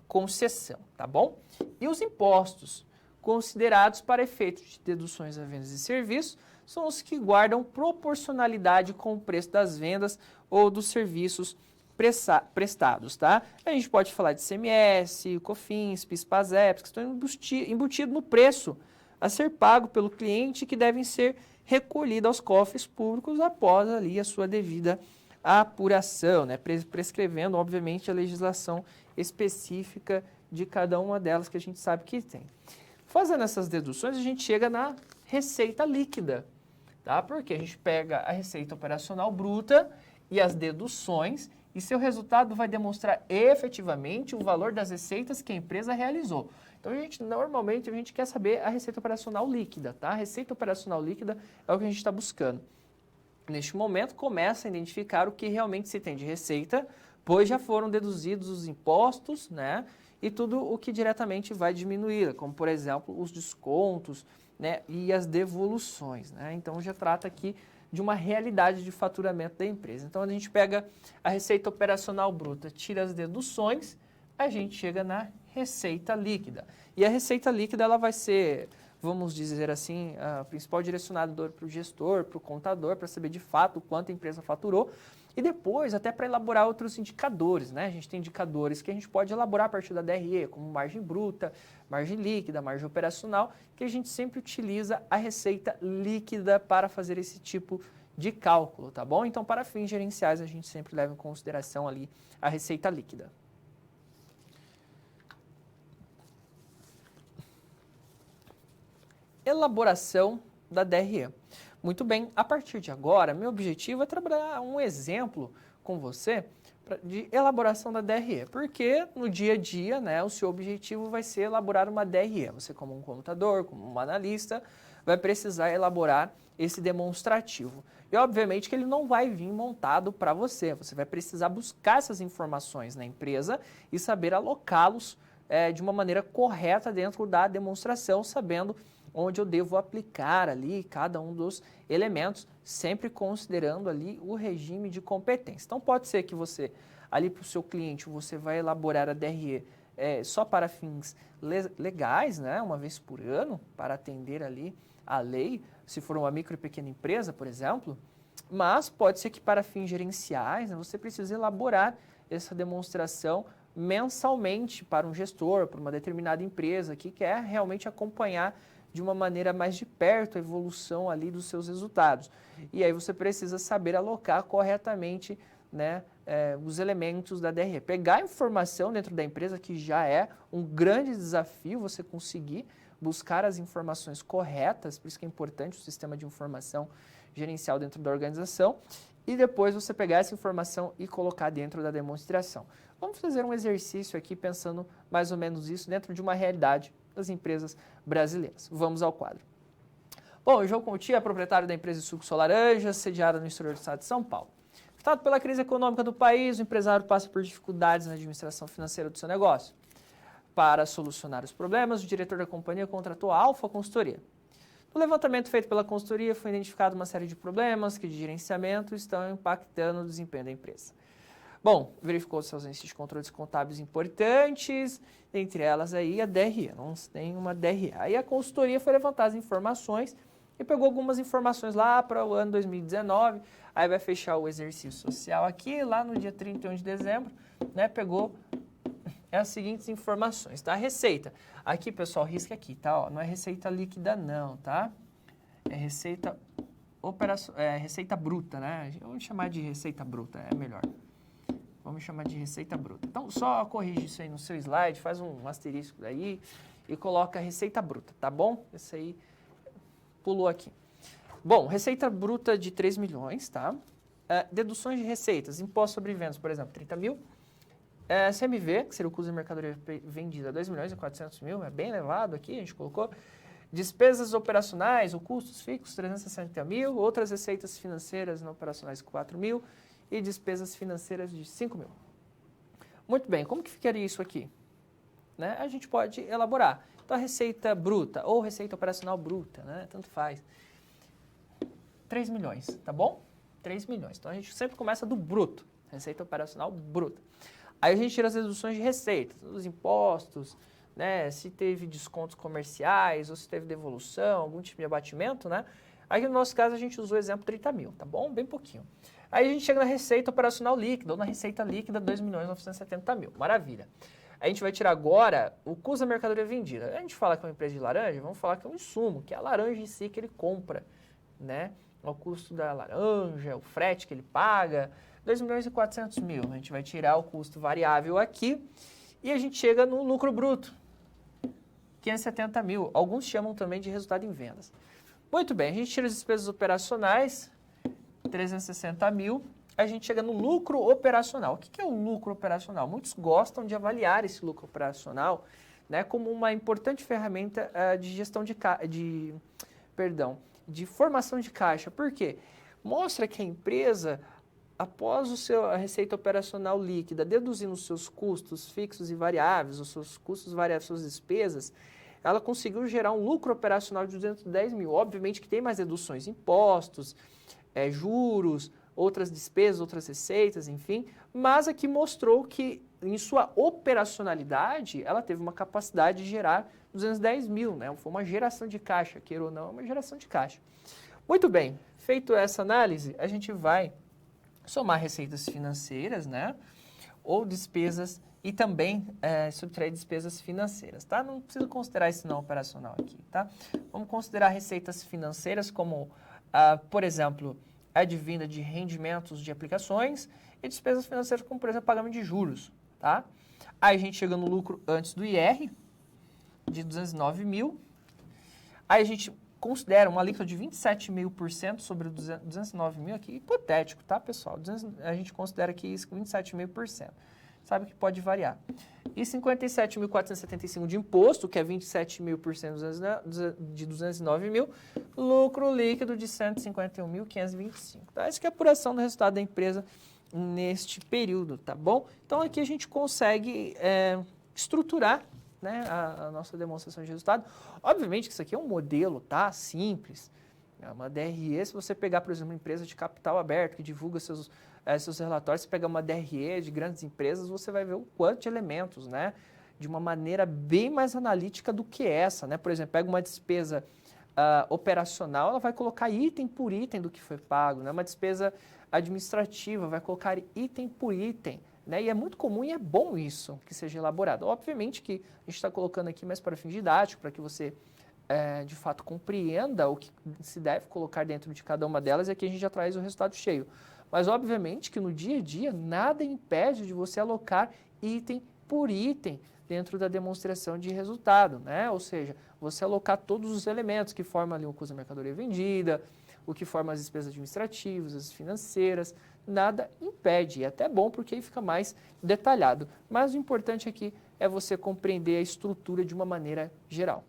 concessão, tá bom? E os impostos considerados para efeitos de deduções a vendas e serviços são os que guardam proporcionalidade com o preço das vendas ou dos serviços prestados, tá? A gente pode falar de ICMS, COFINS, PIS, PASEP, que estão embutidos no preço a ser pago pelo cliente e que devem ser recolhidos aos cofres públicos após ali a sua devida apuração, né? Prescrevendo, obviamente, a legislação específica de cada uma delas que a gente sabe que tem. Fazendo essas deduções, a gente chega na receita líquida, tá? Porque a gente pega a receita operacional bruta e as deduções, e seu resultado vai demonstrar efetivamente o valor das receitas que a empresa realizou. Então, normalmente, a gente quer saber a receita operacional líquida, tá? A receita operacional líquida é o que a gente está buscando. Neste momento, começa a identificar o que realmente se tem de receita, pois já foram deduzidos os impostos, né? E tudo o que diretamente vai diminuir, como, por exemplo, os descontos, né? E as devoluções, né? Então, já trata aqui de uma realidade de faturamento da empresa. Então, a gente pega a receita operacional bruta, tira as deduções, a gente chega na receita líquida. E a receita líquida, ela vai ser, vamos dizer assim, a principal direcionador para o gestor, para o contador, para saber de fato o quanto a empresa faturou, e depois até para elaborar outros indicadores, né? A gente tem indicadores que a gente pode elaborar a partir da DRE, como margem bruta, margem líquida, margem operacional, que a gente sempre utiliza a receita líquida para fazer esse tipo de cálculo, tá bom? Então, para fins gerenciais, a gente sempre leva em consideração ali a receita líquida. Elaboração da DRE. Muito bem, a partir de agora, meu objetivo é trabalhar um exemplo com você de elaboração da DRE, porque no dia a dia, né, o seu objetivo vai ser elaborar uma DRE. Você, como um contador, como um analista, vai precisar elaborar esse demonstrativo. E, obviamente, que ele não vai vir montado para você. Você vai precisar buscar essas informações na empresa e saber alocá-los de uma maneira correta dentro da demonstração, sabendo onde eu devo aplicar ali cada um dos elementos, sempre considerando ali o regime de competência. Então, pode ser que você, ali para o seu cliente, você vai elaborar a DRE só para fins legais, né, uma vez por ano, para atender ali a lei, se for uma micro e pequena empresa, por exemplo, mas pode ser que para fins gerenciais, né, você precise elaborar essa demonstração mensalmente para um gestor, para uma determinada empresa que quer realmente acompanhar de uma maneira mais de perto a evolução ali dos seus resultados. E aí você precisa saber alocar corretamente, né, os elementos da DRE. Pegar a informação dentro da empresa, que já é um grande desafio você conseguir buscar as informações corretas, por isso que é importante o sistema de informação gerencial dentro da organização, e depois você pegar essa informação e colocar dentro da demonstração. Vamos fazer um exercício aqui pensando mais ou menos isso dentro de uma realidade das empresas brasileiras. Vamos ao quadro. Bom, o João Conti é proprietário da empresa Suco Laranja, sediada no exterior do estado de São Paulo. Afetado pela crise econômica do país, o empresário passa por dificuldades na administração financeira do seu negócio. Para solucionar os problemas, o diretor da companhia contratou a Alfa Consultoria. No levantamento feito pela consultoria, foi identificado uma série de problemas que de gerenciamento estão impactando o desempenho da empresa. Bom, verificou-se a ausência de controles contábeis importantes, entre elas aí a DRE, não tem uma DRE. Aí a consultoria foi levantar as informações e pegou algumas informações lá para o ano 2019, aí vai fechar o exercício social aqui, lá no dia 31 de dezembro, né, pegou as seguintes informações, tá? Receita. Aqui, pessoal, risca aqui, tá? Ó, não é receita líquida não, tá? É receita receita bruta, né? Vamos chamar de receita bruta, é melhor. Vamos chamar de receita bruta. Então, só corrige isso aí no seu slide, faz um asterisco daí e coloca receita bruta, tá bom? Esse aí pulou aqui. Bom, receita bruta de 3 milhões, tá? Deduções de receitas, imposto sobre vendas, por exemplo, 30 mil. CMV, que seria o custo de mercadoria vendida, 2 milhões e 400 mil, é bem elevado aqui, a gente colocou. Despesas operacionais ou custos fixos, 360 mil. Outras receitas financeiras não operacionais, 4 mil. E despesas financeiras de 5 mil. Muito bem, como que ficaria isso aqui? Né? A gente pode elaborar. Então, a receita bruta ou receita operacional bruta, né? Tanto faz. 3 milhões, tá bom? 3 milhões. Então, a gente sempre começa do bruto, receita operacional bruta. Aí a gente tira as deduções de receita, os impostos, né? Se teve descontos comerciais ou se teve devolução, algum tipo de abatimento, né? Aí no nosso caso a gente usou o exemplo 30 mil, tá bom? Bem pouquinho. Aí a gente chega na receita operacional líquida, ou na receita líquida 2 milhões e 970 mil. Maravilha. A gente vai tirar agora o custo da mercadoria vendida. A gente fala que é uma empresa de laranja, vamos falar que é um insumo, que é a laranja em si que ele compra, né? O custo da laranja, o frete que ele paga, 2 milhões e 400 mil. A gente vai tirar o custo variável aqui E a gente chega no lucro bruto, 570 mil. Alguns chamam também de resultado em vendas. Muito bem, a gente tira as despesas operacionais, 360 mil. A gente chega no lucro operacional. O que é o lucro operacional? Muitos gostam de avaliar esse lucro operacional, né, como uma importante ferramenta de gestão de formação de caixa. Por quê? Mostra que a empresa, após a receita operacional líquida, deduzindo os seus custos fixos e variáveis, os seus custos variáveis, suas despesas, ela conseguiu gerar um lucro operacional de 210 mil. Obviamente que tem mais deduções, impostos, juros, outras despesas, outras receitas, enfim, mas aqui mostrou que em sua operacionalidade ela teve uma capacidade de gerar 210 mil, né? Foi uma geração de caixa, queira ou não, é uma geração de caixa. Muito bem, feito essa análise, a gente vai somar receitas financeiras, né? Ou despesas e também subtrair despesas financeiras, tá? Não precisa considerar esse não operacional aqui, tá? Vamos considerar receitas financeiras como, por exemplo, advinda de rendimentos de aplicações e despesas financeiras como, por exemplo, pagamento de juros, tá? Aí a gente chega no lucro antes do IR, de 209 mil. Aí a gente considera uma alíquota de 27,5% sobre o 209 mil aqui, hipotético, tá, pessoal? A gente considera aqui isso com 27,5%. Sabe que pode variar. E 57.475 de imposto, que é 27,5% de 209 mil, lucro líquido de 151.525. Tá? Essa que é a apuração do resultado da empresa neste período, tá bom? Então aqui a gente consegue estruturar, né, a nossa demonstração de resultado. Obviamente que isso aqui é um modelo, tá? Simples. É uma DRE, se você pegar, por exemplo, uma empresa de capital aberto que divulga seus relatórios, se pegar uma DRE de grandes empresas, você vai ver o quanto de elementos, né? De uma maneira bem mais analítica do que essa, né? Por exemplo, pega uma despesa operacional, ela vai colocar item por item do que foi pago, né? Uma despesa administrativa, vai colocar item por item, né? E é muito comum e é bom isso que seja elaborado. Obviamente que a gente está colocando aqui mais para fim didático, para que você de fato compreenda o que se deve colocar dentro de cada uma delas, e aqui a gente já traz o resultado cheio. Mas obviamente que no dia a dia nada impede de você alocar item por item dentro da demonstração de resultado, né? Ou seja, você alocar todos os elementos que formam ali o custo da mercadoria vendida, o que forma as despesas administrativas, as financeiras, nada impede. E é até bom porque aí fica mais detalhado. Mas o importante aqui é você compreender a estrutura de uma maneira geral.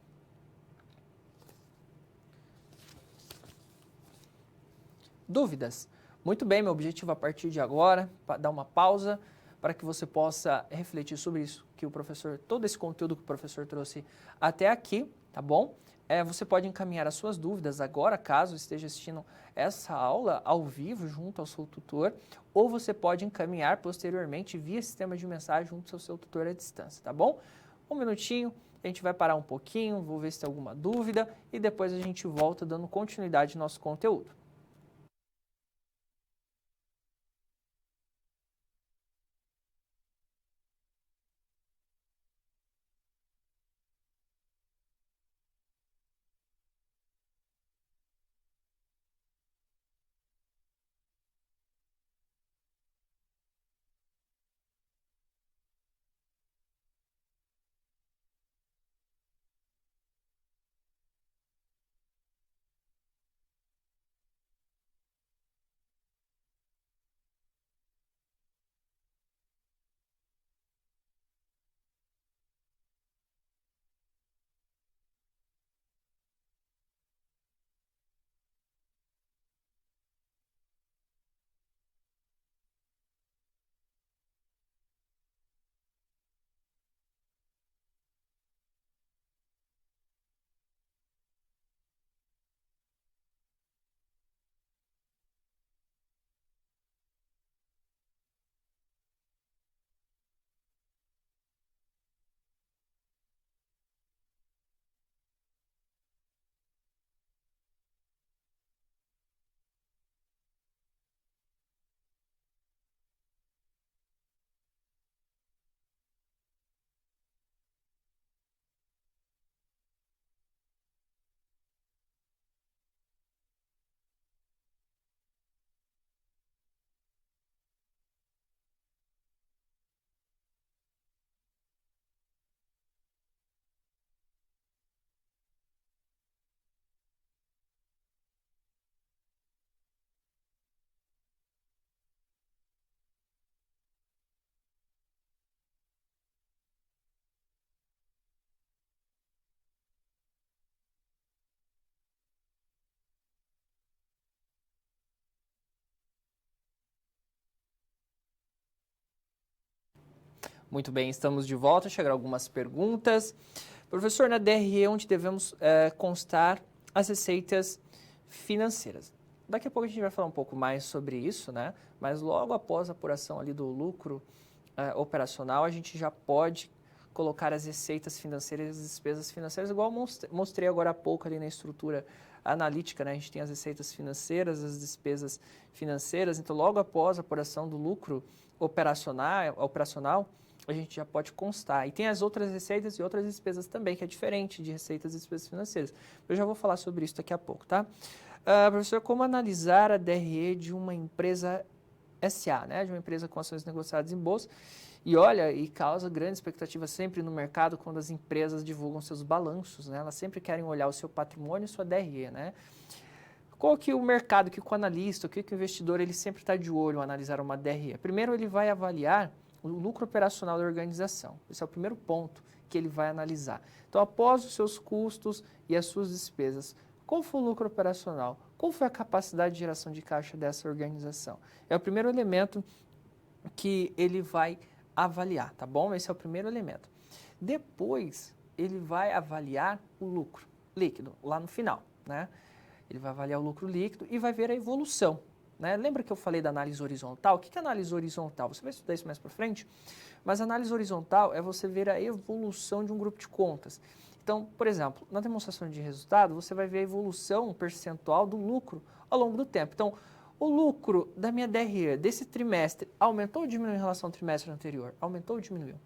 Dúvidas? Muito bem, meu objetivo a partir de agora, dar uma pausa para que você possa refletir sobre isso que o professor, todo esse conteúdo que o professor trouxe até aqui, tá bom? Você pode encaminhar as suas dúvidas agora, caso esteja assistindo essa aula ao vivo junto ao seu tutor, ou você pode encaminhar posteriormente via sistema de mensagem junto ao seu tutor à distância, tá bom? Um minutinho, a gente vai parar um pouquinho, vou ver se tem alguma dúvida e depois a gente volta dando continuidade ao nosso conteúdo. Muito bem, estamos de volta. Chegaram algumas perguntas. Professor, na DRE, onde devemos constar as receitas financeiras? Daqui a pouco a gente vai falar um pouco mais sobre isso, né? Mas logo após a apuração ali do lucro operacional, a gente já pode colocar as receitas financeiras e as despesas financeiras, igual eu mostrei agora há pouco ali na estrutura analítica, né? A gente tem as receitas financeiras, as despesas financeiras, então logo após a apuração do lucro operacional, a gente já pode constar. E tem as outras receitas e outras despesas também, que é diferente de receitas e despesas financeiras. Eu já vou falar sobre isso daqui a pouco, tá? Professor, como analisar a DRE de uma empresa SA, né? De uma empresa com ações negociadas em bolsa? E olha, e causa grande expectativa sempre no mercado quando as empresas divulgam seus balanços, né? Elas sempre querem olhar o seu patrimônio e sua DRE, né? Qual que o mercado, que o analista, o que o investidor, ele sempre está de olho ao analisar uma DRE? Primeiro, ele vai avaliar o lucro operacional da organização. Esse é o primeiro ponto que ele vai analisar. Então, após os seus custos e as suas despesas, qual foi o lucro operacional? Qual foi a capacidade de geração de caixa dessa organização? É o primeiro elemento que ele vai avaliar, tá bom? Esse é o primeiro elemento. Depois, ele vai avaliar o lucro líquido, lá no final, né? Ele vai avaliar o lucro líquido e vai ver a evolução, né? Lembra que eu falei da análise horizontal? O que é análise horizontal? Você vai estudar isso mais para frente, mas a análise horizontal é você ver a evolução de um grupo de contas. Então, por exemplo, na demonstração de resultado, você vai ver a evolução percentual do lucro ao longo do tempo. Então, o lucro da minha DRE desse trimestre aumentou ou diminuiu em relação ao trimestre anterior? Aumentou ou diminuiu?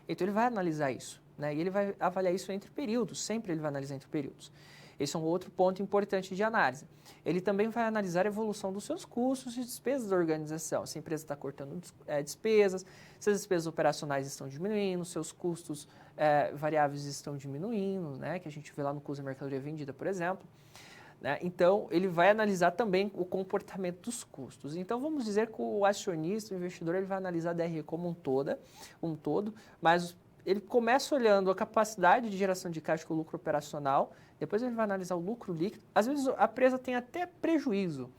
Então, ele vai analisar isso, né? E ele vai avaliar isso entre períodos, sempre ele vai analisar entre períodos. Esse é um outro ponto importante de análise. Ele também vai analisar a evolução dos seus custos e despesas da organização. Se a empresa está cortando despesas, se as despesas operacionais estão diminuindo, seus custos variáveis estão diminuindo, né? Que a gente vê lá no custo da mercadoria vendida, por exemplo. Né? Então, ele vai analisar também o comportamento dos custos. Então, vamos dizer que o acionista, o investidor, ele vai analisar a DRE como um todo, mas ele começa olhando a capacidade de geração de caixa com o lucro operacional, depois ele vai analisar o lucro líquido. Às vezes a empresa tem até prejuízo,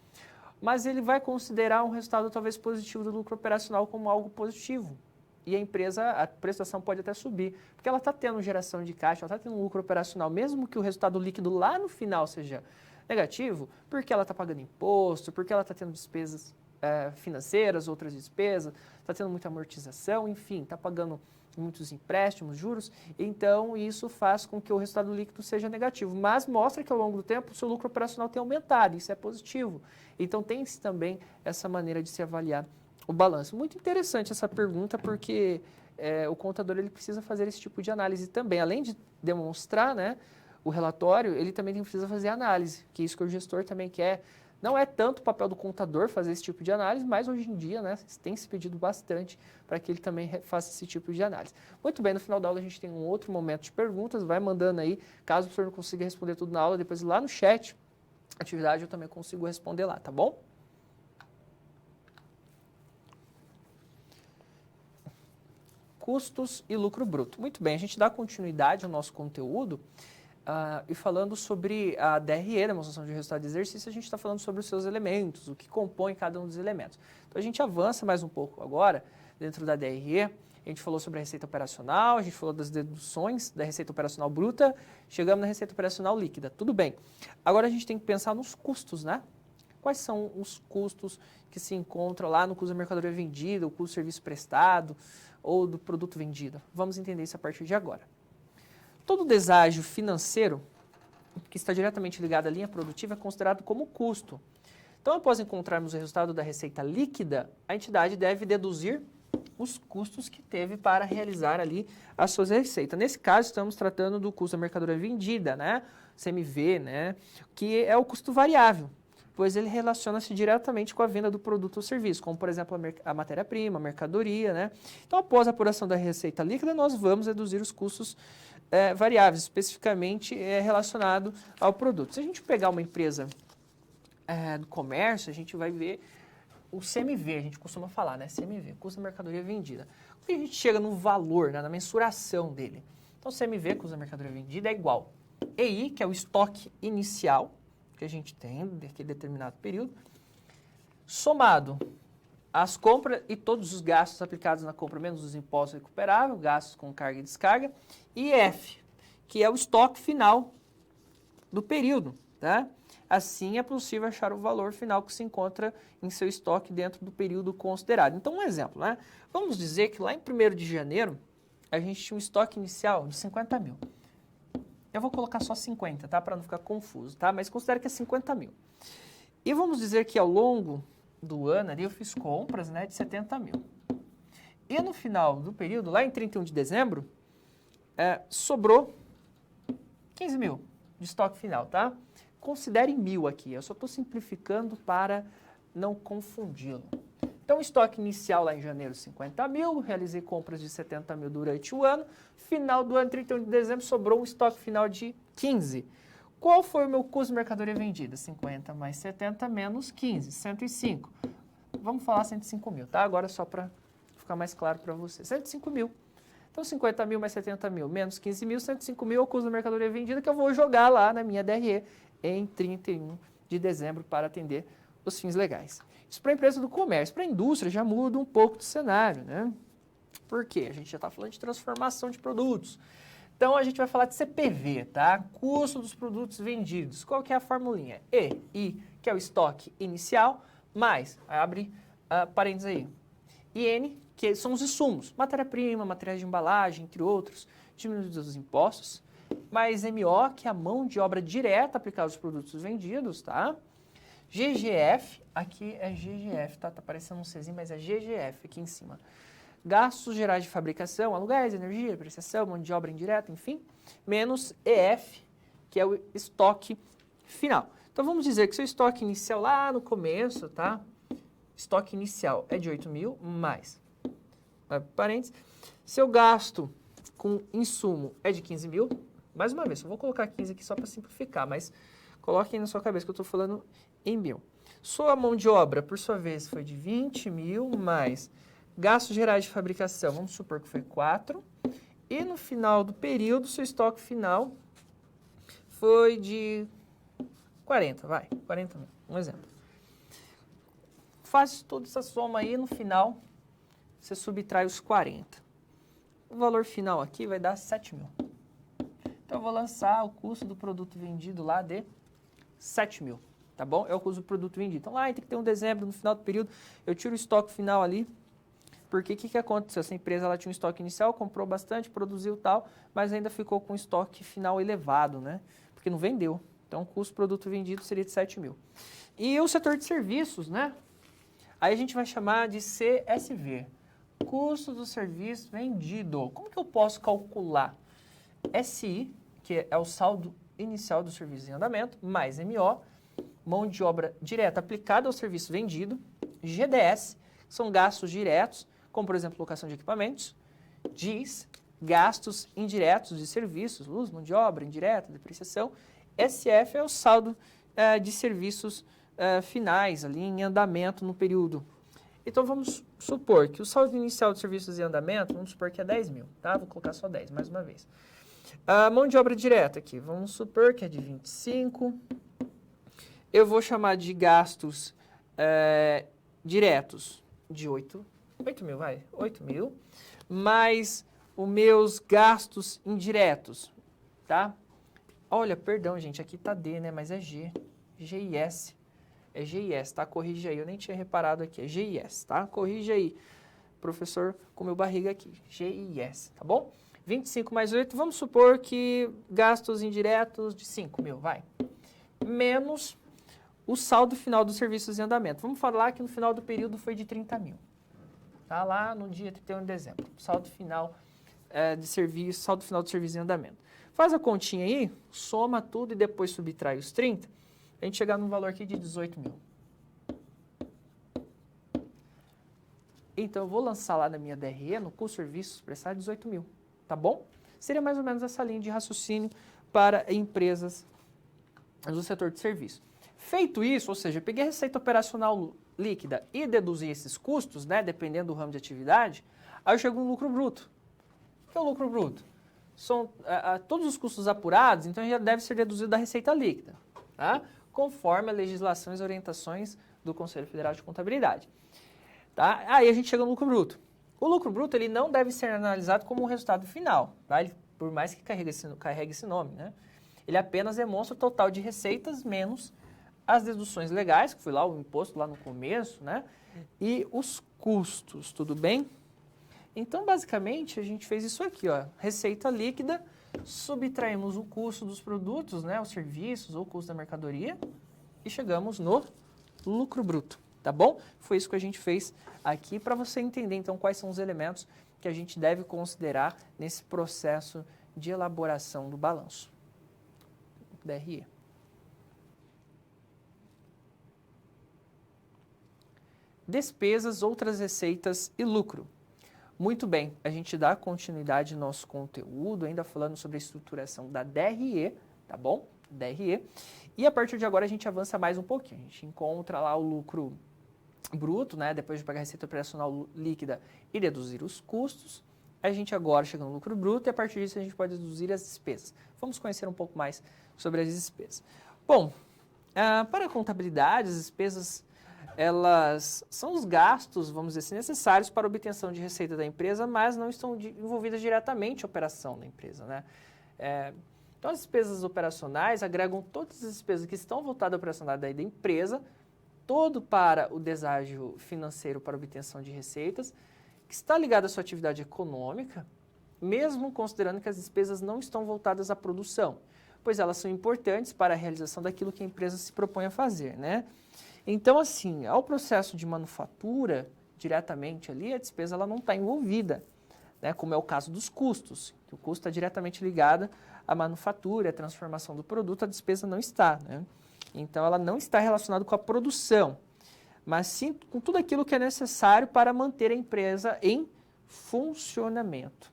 mas ele vai considerar um resultado talvez positivo do lucro operacional como algo positivo. E a prestação pode até subir, porque ela está tendo geração de caixa, ela está tendo um lucro operacional, mesmo que o resultado líquido lá no final seja negativo, porque ela está pagando imposto, porque ela está tendo despesas financeiras, outras despesas, está tendo muita amortização, enfim, está pagando muitos empréstimos, juros, então isso faz com que o resultado líquido seja negativo, mas mostra que ao longo do tempo o seu lucro operacional tem aumentado, isso é positivo. Então tem-se também essa maneira de se avaliar o balanço. Muito interessante essa pergunta, porque o contador ele precisa fazer esse tipo de análise também, além de demonstrar, né, o relatório, ele também precisa fazer análise, que é isso que o gestor também quer. Não é tanto o papel do contador fazer esse tipo de análise, mas hoje em dia, né, tem se pedido bastante para que ele também faça esse tipo de análise. Muito bem, no final da aula a gente tem um outro momento de perguntas, vai mandando aí, caso o professor não consiga responder tudo na aula, depois lá no chat, atividade eu também consigo responder lá, tá bom? Custos e lucro bruto. Muito bem, a gente dá continuidade ao nosso conteúdo. E falando sobre a DRE, demonstração de resultado de exercício, a gente está falando sobre os seus elementos, o que compõe cada um dos elementos. Então, a gente avança mais um pouco agora, dentro da DRE, a gente falou sobre a receita operacional, a gente falou das deduções da receita operacional bruta, chegamos na receita operacional líquida, tudo bem. Agora, a gente tem que pensar nos custos, né? Quais são os custos que se encontram lá no custo da mercadoria vendida, o custo do serviço prestado ou do produto vendido? Vamos entender isso a partir de agora. Todo deságio financeiro, que está diretamente ligado à linha produtiva, é considerado como custo. Então, após encontrarmos o resultado da receita líquida, a entidade deve deduzir os custos que teve para realizar ali a sua receita. Nesse caso, estamos tratando do custo da mercadoria vendida, né? CMV, né? Que é o custo variável, pois ele relaciona-se diretamente com a venda do produto ou serviço, como, por exemplo, a matéria-prima, a mercadoria, né? Então, após a apuração da receita líquida, nós vamos reduzir os custos variáveis, especificamente relacionado ao produto. Se a gente pegar uma empresa do comércio, a gente vai ver o CMV, a gente costuma falar, né? CMV, custo da mercadoria vendida. Quando a gente chega no valor, né, na mensuração dele, então CMV, custo da mercadoria vendida, é igual EI, que é o estoque inicial que a gente tem naquele determinado período, somado as compras e todos os gastos aplicados na compra, menos os impostos recuperáveis, gastos com carga e descarga. E F, que é o estoque final do período, tá? Assim é possível achar o valor final que se encontra em seu estoque dentro do período considerado. Então, um exemplo, né? Vamos dizer que lá em 1º de janeiro, a gente tinha um estoque inicial de 50 mil. Eu vou colocar só 50, tá? Para não ficar confuso, tá? Mas considere que é 50 mil. E vamos dizer que ao longo do ano ali eu fiz compras, né, de 70 mil. E no final do período, lá em 31 de dezembro, sobrou 15 mil de estoque final, tá? Considere 1.000 aqui, eu só estou simplificando para não confundi-lo. Então, estoque inicial lá em janeiro, 50 mil, realizei compras de 70 mil durante o ano, final do ano, 31 de dezembro, sobrou um estoque final de 15. Qual foi o meu custo de mercadoria vendida? 50 mais 70 menos 15, 105. Vamos falar 105 mil, tá? Agora só para ficar mais claro para você. 105 mil. Então, 50 mil mais 70 mil menos 15 mil, 105 mil é o custo da mercadoria vendida que eu vou jogar lá na minha DRE em 31 de dezembro para atender os fins legais. Isso para a empresa do comércio. Para a indústria já muda um pouco do cenário, né? Por quê? A gente já está falando de transformação de produtos. Então, a gente vai falar de CPV, tá? Custo dos produtos vendidos. Qual que é a formulinha? I, que é o estoque inicial, mais, abre parênteses aí, e N, que são os insumos, matéria-prima, materiais de embalagem, entre outros, diminuídos os impostos, mais MO, que é a mão de obra direta aplicada aos produtos vendidos, tá? GGF, aqui é GGF, tá? Tá parecendo um Czinho, mas é GGF aqui em cima. Gastos gerais de fabricação, aluguéis, energia, depreciação, mão de obra indireta, enfim, menos EF, que é o estoque final. Então, vamos dizer que seu estoque inicial lá no começo, tá? Estoque inicial é de 8 mil, mais, parênteses, seu gasto com insumo é de 15 mil, mais uma vez, eu vou colocar 15 aqui só para simplificar, mas coloque aí na sua cabeça que eu estou falando em mil. Sua mão de obra, por sua vez, foi de 20 mil, mais gastos gerais de fabricação, vamos supor que foi 4. E no final do período, seu estoque final foi de 40, vai, 40 mil, um exemplo. Faz toda essa soma aí, no final, você subtrai os 40. O valor final aqui vai dar 7 mil. Então, eu vou lançar o custo do produto vendido lá de 7 mil, tá bom? É o custo do produto vendido. Então, lá em 31 de dezembro, no final do período, eu tiro o estoque final ali, porque o que aconteceu? Essa empresa ela tinha um estoque inicial, comprou bastante, produziu tal, mas ainda ficou com um estoque final elevado, né? Porque não vendeu. Então, o custo do produto vendido seria de 7 mil. E o setor de serviços, né? Aí a gente vai chamar de CSV, custo do serviço vendido. Como que eu posso calcular? SI, que é o saldo inicial do serviço em andamento, mais MO, mão de obra direta aplicada ao serviço vendido, GDS, que são gastos diretos, como, por exemplo, locação de equipamentos, DIS, gastos indiretos de serviços, luz, mão de obra, indireta, depreciação. SF é o saldo de serviços finais, ali em andamento no período. Então, vamos supor que o saldo inicial de serviços em andamento, vamos supor que é 10 mil, tá? Vou colocar só 10, mais uma vez. A mão de obra direta aqui, vamos supor que é de 25. Eu vou chamar de gastos diretos de 8 mil, vai, 8 mil, mais os meus gastos indiretos, tá? Olha, perdão, gente, aqui tá D, né, mas é G, GIS, é GIS, tá? Corrige aí, eu nem tinha reparado aqui, é GIS, tá? Corrige aí, professor, com meu barriga aqui, GIS, tá bom? 25 mais 8, vamos supor que gastos indiretos de 5 mil, vai, menos o saldo final dos serviços em andamento. Vamos falar que no final do período foi de 30 mil. Tá lá no dia 31 de dezembro. Saldo final de serviço, saldo final do serviço em andamento. Faz a continha aí, soma tudo e depois subtrai os 30, a gente chegar num valor aqui de 18 mil. Então, eu vou lançar lá na minha DRE, no custo serviços, prestar 18 mil, tá bom? Seria mais ou menos essa linha de raciocínio para empresas do setor de serviço. Feito isso, ou seja, eu peguei a receita operacional líquida e deduzi esses custos, né, dependendo do ramo de atividade, aí eu chego no lucro bruto. O que é o lucro bruto? São todos os custos apurados, então já deve ser deduzido da receita líquida, tá? Conforme a legislação e as orientações do Conselho Federal de Contabilidade. Tá? Aí a gente chega no lucro bruto. O lucro bruto ele não deve ser analisado como um resultado final, tá? Por mais que carregue esse nome, né? Ele apenas demonstra o total de receitas menos as deduções legais, que foi lá o imposto lá no começo, né? E os custos, tudo bem? Então, basicamente, a gente fez isso aqui, ó. Receita líquida, subtraímos o custo dos produtos, né? Os serviços ou o custo da mercadoria e chegamos no lucro bruto, tá bom? Foi isso que a gente fez aqui para você entender, então, quais são os elementos que a gente deve considerar nesse processo de elaboração do balanço. DRE. Despesas, outras receitas e lucro. Muito bem, a gente dá continuidade ao nosso conteúdo, ainda falando sobre a estruturação da DRE, tá bom? DRE. E a partir de agora a gente avança mais um pouquinho. A gente encontra lá o lucro bruto, né? Depois de pagar a receita operacional líquida e deduzir os custos. A gente agora chega no lucro bruto e a partir disso a gente pode deduzir as despesas. Vamos conhecer um pouco mais sobre as despesas. Bom, para a contabilidade, as despesas elas são os gastos, vamos dizer assim, necessários para a obtenção de receita da empresa, mas não estão envolvidas diretamente na operação da empresa, né? Então, as despesas operacionais agregam todas as despesas que estão voltadas à operacionalidade da empresa, todo para o deságio financeiro para a obtenção de receitas, que está ligado à sua atividade econômica, mesmo considerando que as despesas não estão voltadas à produção, pois elas são importantes para a realização daquilo que a empresa se propõe a fazer, né? Então, assim, ao processo de manufatura, diretamente ali, a despesa ela não está envolvida, né? Como é o caso dos custos, que o custo está diretamente ligado à manufatura, à transformação do produto, a despesa não está, né? Então, ela não está relacionada com a produção, mas sim com tudo aquilo que é necessário para manter a empresa em funcionamento.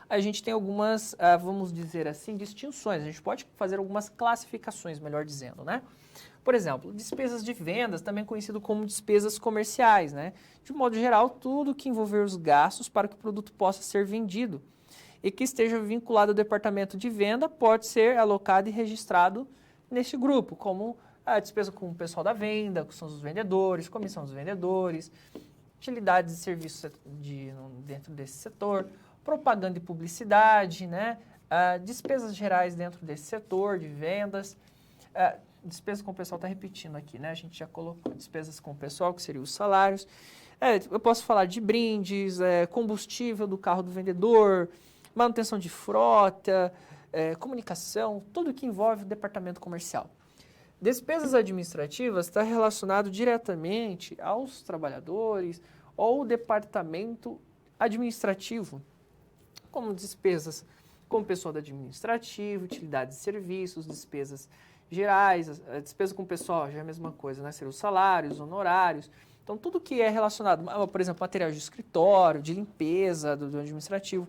A gente tem algumas, vamos dizer assim, distinções, a gente pode fazer algumas classificações, melhor dizendo, né? Por exemplo, despesas de vendas, também conhecido como despesas comerciais, né? De modo geral, tudo que envolver os gastos para que o produto possa ser vendido e que esteja vinculado ao departamento de venda pode ser alocado e registrado neste grupo, como a despesa com o pessoal da venda, que são os vendedores, comissão dos vendedores, utilidades e serviços dentro desse setor, propaganda e publicidade, né? Despesas gerais dentro desse setor de vendas, despesas com o pessoal está repetindo aqui, né? A gente já colocou despesas com o pessoal, que seriam os salários. Eu posso falar de brindes, combustível do carro do vendedor, manutenção de frota, comunicação, tudo que envolve o departamento comercial. Despesas administrativas está relacionado diretamente aos trabalhadores ou departamento administrativo, como despesas com o pessoal do administrativo, utilidades e serviços, despesas gerais, a despesa com o pessoal já é a mesma coisa, né? Seriam os salários, honorários. Então, tudo que é relacionado, por exemplo, material de escritório, de limpeza do administrativo,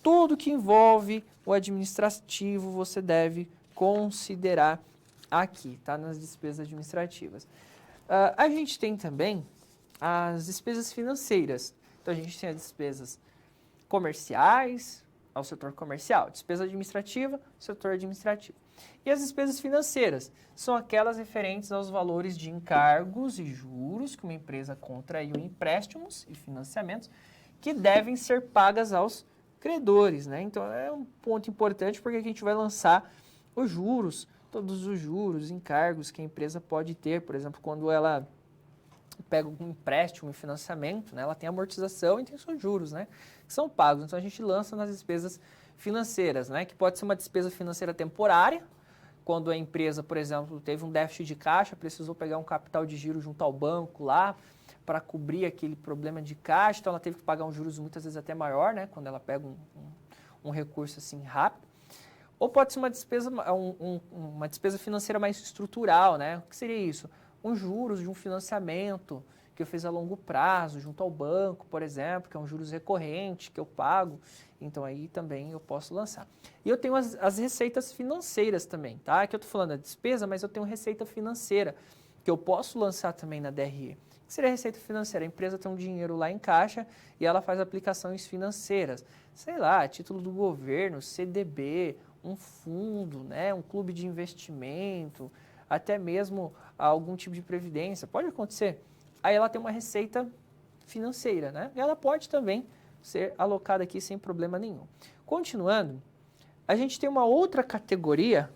tudo que envolve o administrativo você deve considerar aqui, tá? Nas despesas administrativas. A gente tem também as despesas financeiras. Então, a gente tem as despesas comerciais, ao setor comercial, despesa administrativa, setor administrativo. E as despesas financeiras são aquelas referentes aos valores de encargos e juros que uma empresa contraiu em empréstimos e financiamentos que devem ser pagas aos credores, né? Então, é um ponto importante porque a gente vai lançar os juros, todos os juros, encargos que a empresa pode ter, por exemplo, quando ela pega um empréstimo e financiamento, né? Ela tem amortização e tem seus juros, né? Que são pagos. Então, a gente lança nas despesas financeiras, né? Que pode ser uma despesa financeira temporária, quando a empresa, por exemplo, teve um déficit de caixa, precisou pegar um capital de giro junto ao banco lá para cobrir aquele problema de caixa, então ela teve que pagar um juros muitas vezes até maior, né? Quando ela pega um recurso assim rápido. Ou pode ser uma despesa financeira mais estrutural, né? O que seria isso? Um juros de um financiamento que eu fiz a longo prazo, junto ao banco, por exemplo, que é um juros recorrente que eu pago. Então, aí também eu posso lançar. E eu tenho as receitas financeiras também, tá? Aqui eu estou falando da despesa, mas eu tenho receita financeira, que eu posso lançar também na DRE. O que seria a receita financeira? A empresa tem um dinheiro lá em caixa e ela faz aplicações financeiras. Sei lá, título do governo, CDB, um fundo, né? Um clube de investimento, até mesmo algum tipo de previdência. Pode acontecer. aí ela tem uma receita financeira, né? E ela pode também ser alocada aqui sem problema nenhum. Continuando, a gente tem uma outra categoria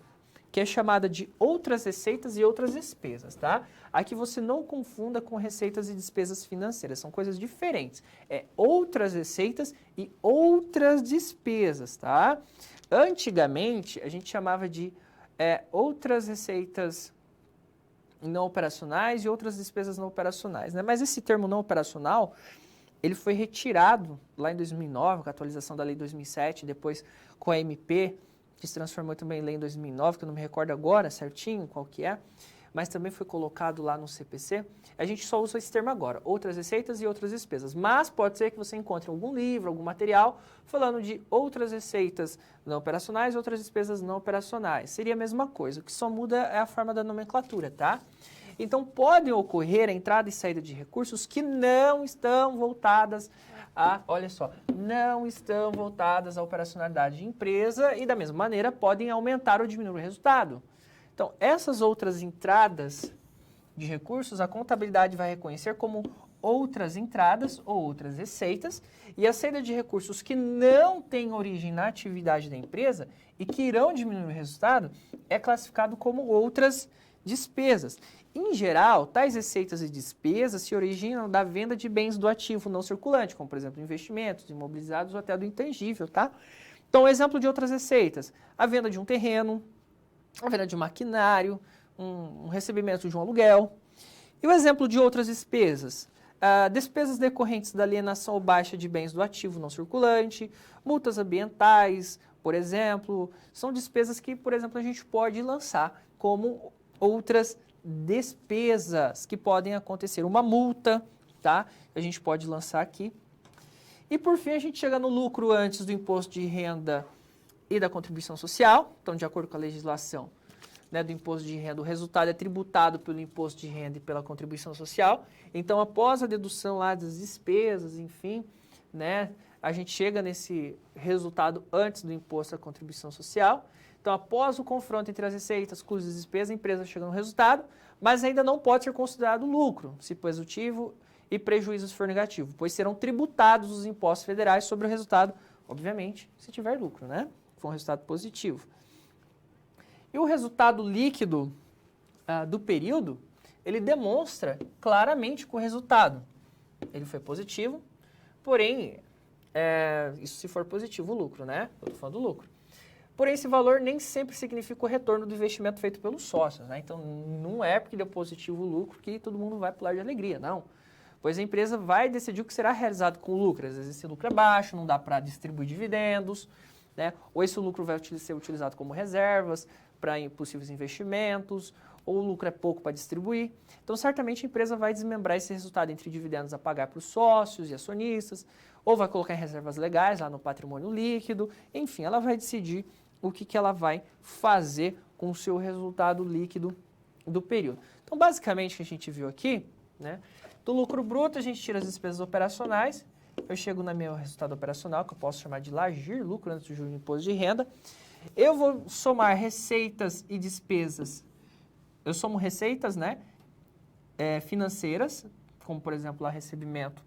que é chamada de outras receitas e outras despesas, tá? Aqui você não confunda com receitas e despesas financeiras, são coisas diferentes. É outras receitas e outras despesas, tá? Antigamente, a gente chamava de outras receitas não operacionais e outras despesas não operacionais, né? Mas esse termo não operacional, ele foi retirado lá em 2009, com a atualização da lei 2007, depois com a MP, que se transformou também em lei em 2009, que eu não me recordo agora certinho qual que é, mas também foi colocado lá no CPC. A gente só usa esse termo agora, outras receitas e outras despesas. Mas pode ser que você encontre algum livro, algum material, falando de outras receitas não operacionais e outras despesas não operacionais. Seria a mesma coisa, o que só muda é a forma da nomenclatura, tá? Então, podem ocorrer a entrada e saída de recursos que não estão voltadas olha só, não estão voltadas à operacionalidade de empresa e, da mesma maneira, podem aumentar ou diminuir o resultado. Então, essas outras entradas de recursos, a contabilidade vai reconhecer como outras entradas ou outras receitas, e a saída de recursos que não têm origem na atividade da empresa e que irão diminuir o resultado é classificado como outras despesas. Em geral, tais receitas e despesas se originam da venda de bens do ativo não circulante, como, por exemplo, investimentos, imobilizados ou até do intangível, tá? Então, exemplo de outras receitas, a venda de um terreno, a venda de um maquinário, um recebimento de um aluguel. E o exemplo de outras despesas, despesas decorrentes da alienação ou baixa de bens do ativo não circulante, multas ambientais, por exemplo, são despesas que, por exemplo, a gente pode lançar como outras despesas que podem acontecer. Uma multa, tá? A gente pode lançar aqui. E por fim, a gente chega no lucro antes do imposto de renda e da contribuição social. Então, de acordo com a legislação, né, do imposto de renda, o resultado é tributado pelo imposto de renda e pela contribuição social. Então, após a dedução lá das despesas, enfim, né, a gente chega nesse resultado antes do imposto à contribuição social. Então, após o confronto entre as receitas, custos e despesas, a empresa chega no resultado, mas ainda não pode ser considerado lucro, se positivo e prejuízo se for negativo, pois serão tributados os impostos federais sobre o resultado, obviamente, se tiver lucro, né? For um resultado positivo. E o resultado líquido do período, ele demonstra claramente que o resultado ele foi positivo, porém, isso se for positivo o lucro, né? Eu estou falando do lucro. Porém, esse valor nem sempre significa o retorno do investimento feito pelos sócios, né? Então, não é porque deu positivo o lucro que todo mundo vai pular de alegria, não. Pois a empresa vai decidir o que será realizado com o lucro. Às vezes esse lucro é baixo, não dá para distribuir dividendos, né? Ou esse lucro vai ser utilizado como reservas para possíveis investimentos, ou o lucro é pouco para distribuir. Então, certamente a empresa vai desmembrar esse resultado entre dividendos a pagar para os sócios e acionistas, ou vai colocar em reservas legais lá no patrimônio líquido. Enfim, ela vai decidir o que ela vai fazer com o seu resultado líquido do período. Então, basicamente, o que a gente viu aqui, né? Do lucro bruto, a gente tira as despesas operacionais. Eu chego no meu resultado operacional, que eu posso chamar de LAGIR, lucro antes do juros de imposto de renda. Eu vou somar receitas e despesas. Eu somo receitas, né, financeiras, como, por exemplo, lá recebimento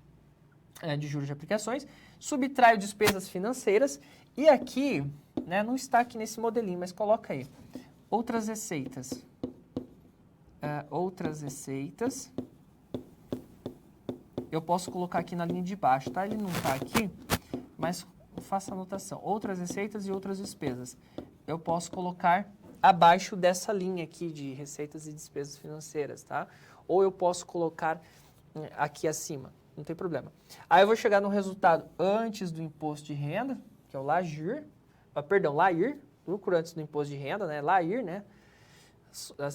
de juros de aplicações. Subtraio despesas financeiras. E aqui, né, não está aqui nesse modelinho, mas coloca aí. Outras receitas. Outras receitas. Eu posso colocar aqui na linha de baixo, tá? Ele não está aqui, mas faça a anotação. Outras receitas e outras despesas. Eu posso colocar abaixo dessa linha aqui de receitas e despesas financeiras, tá? Ou eu posso colocar aqui acima, não tem problema. Aí eu vou chegar no resultado antes do imposto de renda, que é o LAGIR, LAIR, lucro antes do imposto de renda, né? LAIR, né?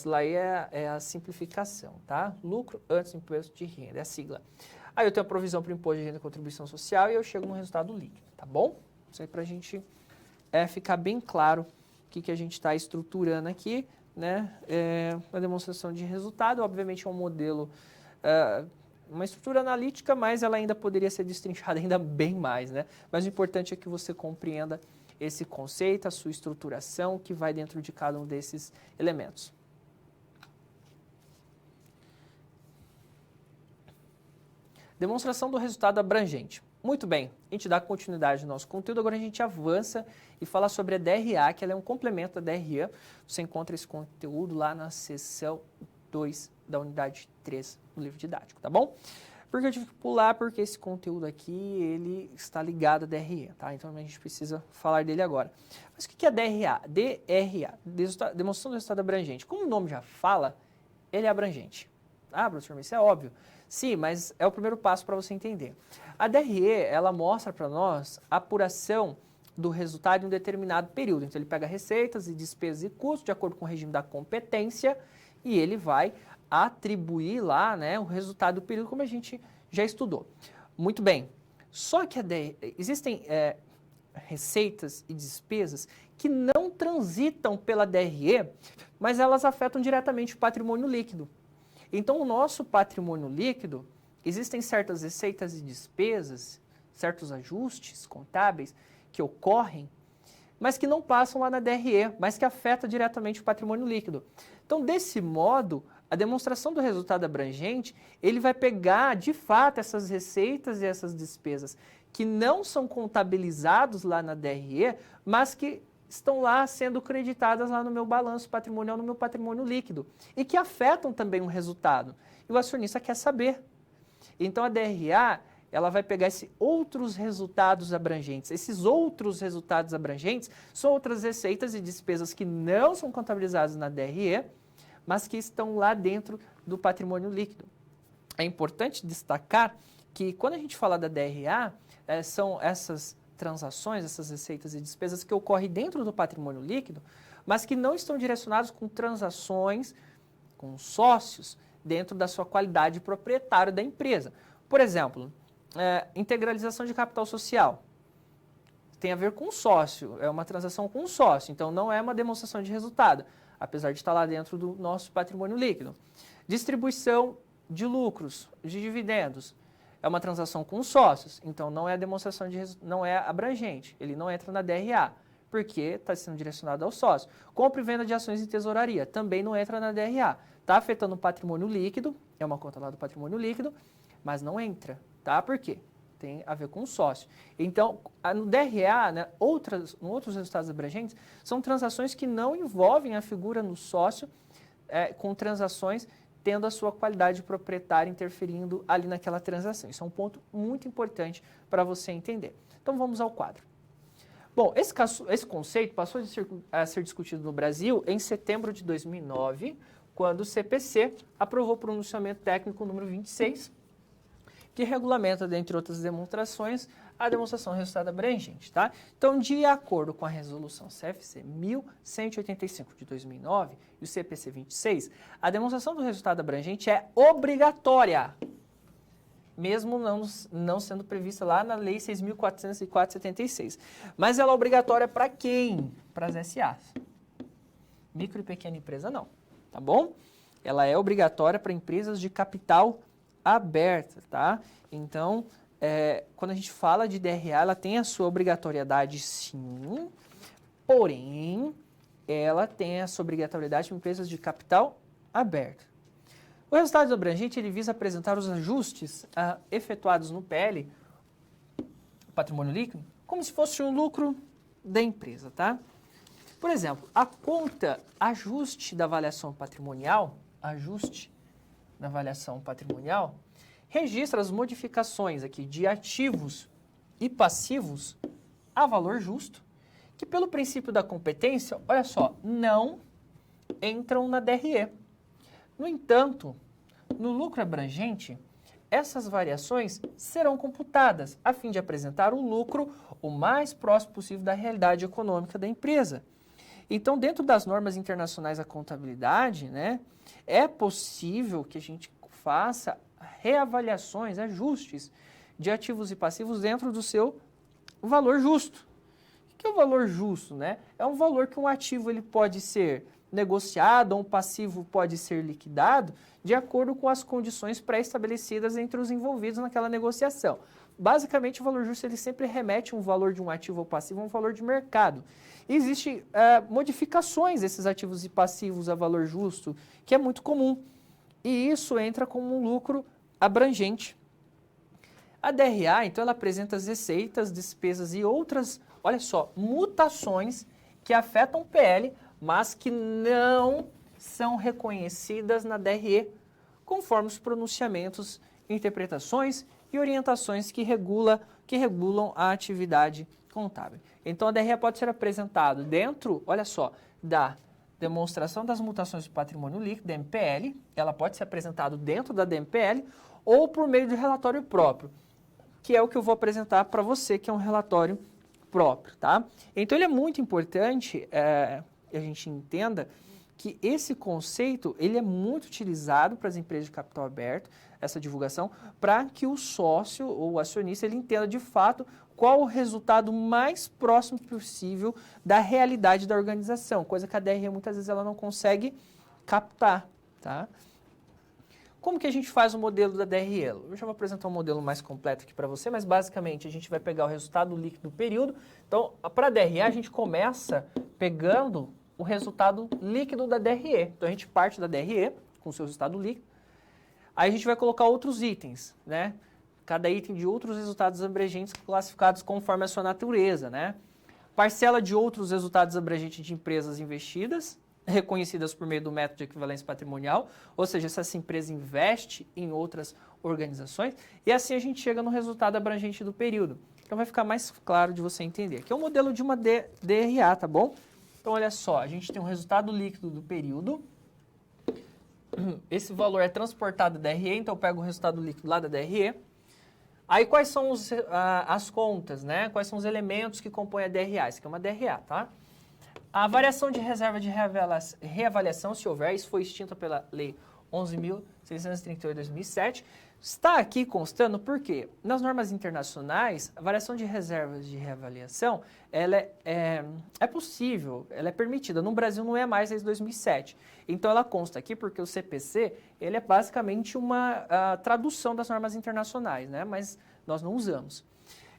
LAIR é a simplificação, tá? Lucro antes do imposto de renda, é a sigla. Aí eu tenho a provisão para o imposto de renda e contribuição social e eu chego no resultado líquido, tá bom? Isso aí para a gente ficar bem claro o que a gente está estruturando aqui, né? Uma demonstração de resultado, obviamente é um modelo, uma estrutura analítica, mas ela ainda poderia ser destrinchada ainda bem mais, né? Mas o importante é que você compreenda esse conceito, a sua estruturação, que vai dentro de cada um desses elementos. Demonstração do resultado abrangente. Muito bem, a gente dá continuidade ao nosso conteúdo, agora a gente avança e fala sobre a DRA, que ela é um complemento da DRE. Você encontra esse conteúdo lá na seção 2 da unidade 3 do livro didático, tá bom? Porque eu tive que pular, porque esse conteúdo aqui, ele está ligado à DRE, tá? Então a gente precisa falar dele agora. Mas o que é DRA? DRA, Demonstração do Resultado Abrangente. Como o nome já fala, ele é abrangente. Ah, professor, mas isso é óbvio. Sim, mas é o primeiro passo para você entender. A DRE, ela mostra para nós a apuração do resultado em um determinado período. Então, ele pega receitas e despesas e custos de acordo com o regime da competência e ele vai atribuir lá, né, o resultado do período, como a gente já estudou. Muito bem. Só que existem receitas e despesas que não transitam pela DRE, mas elas afetam diretamente o patrimônio líquido. Então, o nosso patrimônio líquido, existem certas receitas e despesas, certos ajustes contábeis que ocorrem, mas que não passam lá na DRE, mas que afetam diretamente o patrimônio líquido. Então, desse modo, a demonstração do resultado abrangente, ele vai pegar, de fato, essas receitas e essas despesas que não são contabilizados lá na DRE, mas que estão lá sendo creditadas lá no meu balanço patrimonial, no meu patrimônio líquido, e que afetam também o resultado. E o acionista quer saber. Então, a DRA, ela vai pegar esses outros resultados abrangentes. Esses outros resultados abrangentes são outras receitas e despesas que não são contabilizadas na DRE, mas que estão lá dentro do patrimônio líquido. É importante destacar que, quando a gente fala da DRA, são essas transações, essas receitas e despesas que ocorrem dentro do patrimônio líquido, mas que não estão direcionados com transações com sócios dentro da sua qualidade proprietário da empresa. Por exemplo, integralização de capital social. Tem a ver com sócio, é uma transação com sócio, então não é uma demonstração de resultado, apesar de estar lá dentro do nosso patrimônio líquido. Distribuição de lucros, de dividendos. É uma transação com sócios, então não é demonstração de não é abrangente, ele não entra na DRA, porque está sendo direcionado ao sócio. Compra e venda de ações em tesouraria, também não entra na DRA. Está afetando o patrimônio líquido, é uma conta lá do patrimônio líquido, mas não entra, tá? Por quê? Tem a ver com o sócio. Então, no DRA, né, outros resultados abrangentes, são transações que não envolvem a figura no sócio, com transações tendo a sua qualidade proprietária interferindo ali naquela transação. Isso é um ponto muito importante para você entender. Então, vamos ao quadro. Bom, esse conceito passou a ser discutido no Brasil em setembro de 2009, quando o CPC aprovou o pronunciamento técnico número 26, que regulamenta, dentre outras demonstrações, a demonstração do resultado abrangente, tá? Então, de acordo com a resolução CFC 1185 de 2009 e o CPC 26, a demonstração do resultado abrangente é obrigatória, mesmo não sendo prevista lá na Lei 6.404/76. Mas ela é obrigatória para quem? Para as SAs. Micro e pequena empresa não, tá bom? Ela é obrigatória para empresas de capital aberta, tá? Então, quando a gente fala de DRA, ela tem a sua obrigatoriedade, sim, porém, ela tem a sua obrigatoriedade para empresas de capital aberto. O resultado abrangente, ele visa apresentar os ajustes efetuados no PL, patrimônio líquido, como se fosse um lucro da empresa, tá? Por exemplo, a conta ajuste da avaliação patrimonial, registra as modificações aqui de ativos e passivos a valor justo, que pelo princípio da competência, olha só, não entram na DRE. No entanto, no lucro abrangente, essas variações serão computadas a fim de apresentar o lucro o mais próximo possível da realidade econômica da empresa. Então, dentro das normas internacionais da contabilidade, né, é possível que a gente faça reavaliações, ajustes de ativos e passivos dentro do seu valor justo. O que é o valor justo, né? É um valor que um ativo ele pode ser negociado ou um passivo pode ser liquidado de acordo com as condições pré-estabelecidas entre os envolvidos naquela negociação. Basicamente, o valor justo ele sempre remete um valor de um ativo ou passivo a um valor de mercado. Existem modificações desses ativos e passivos a valor justo, que é muito comum. E isso entra como um lucro abrangente. A DRA, então, ela apresenta as receitas, despesas e outras, olha só, mutações que afetam o PL, mas que não são reconhecidas na DRE, conforme os pronunciamentos, interpretações e orientações que regulam a atividade contábil. Então, a DRE pode ser apresentada dentro, olha só, da demonstração das mutações do patrimônio líquido, DMPL, ela pode ser apresentada dentro da DMPL ou por meio de relatório próprio, que é o que eu vou apresentar para você, que é um relatório próprio, tá? Então, ele é muito importante que a gente entenda que esse conceito, ele é muito utilizado para as empresas de capital aberto, essa divulgação, para que o sócio ou o acionista, ele entenda de fato qual o resultado mais próximo possível da realidade da organização, coisa que a DRE muitas vezes ela não consegue captar, tá? Como que a gente faz o modelo da DRE? Eu já vou apresentar um modelo mais completo aqui para você, mas basicamente a gente vai pegar o resultado líquido do período. Então, para a DRE, a gente começa pegando o resultado líquido da DRE. Então, a gente parte da DRE com o seu resultado líquido. Aí a gente vai colocar outros itens, né? Cada item de outros resultados abrangentes classificados conforme a sua natureza, né? Parcela de outros resultados abrangentes de empresas investidas, reconhecidas por meio do método de equivalência patrimonial, ou seja, se essa empresa investe em outras organizações, e assim a gente chega no resultado abrangente do período. Então vai ficar mais claro de você entender. Aqui é o modelo de uma DRA, tá bom? Então olha só, a gente tem um resultado líquido do período, esse valor é transportado da DRE, então eu pego o resultado líquido lá da DRE. Aí quais são as contas, né? Quais são os elementos que compõem a DRA? Isso aqui é uma DRA, tá? A variação de reserva de reavaliação, se houver, isso foi extinta pela Lei 11.638 de 2007, está aqui constando porque nas normas internacionais, a variação de reservas de reavaliação, ela é possível, ela é permitida. No Brasil não é mais desde 2007. Então ela consta aqui porque o CPC, ele é basicamente uma tradução das normas internacionais, né? Mas nós não usamos.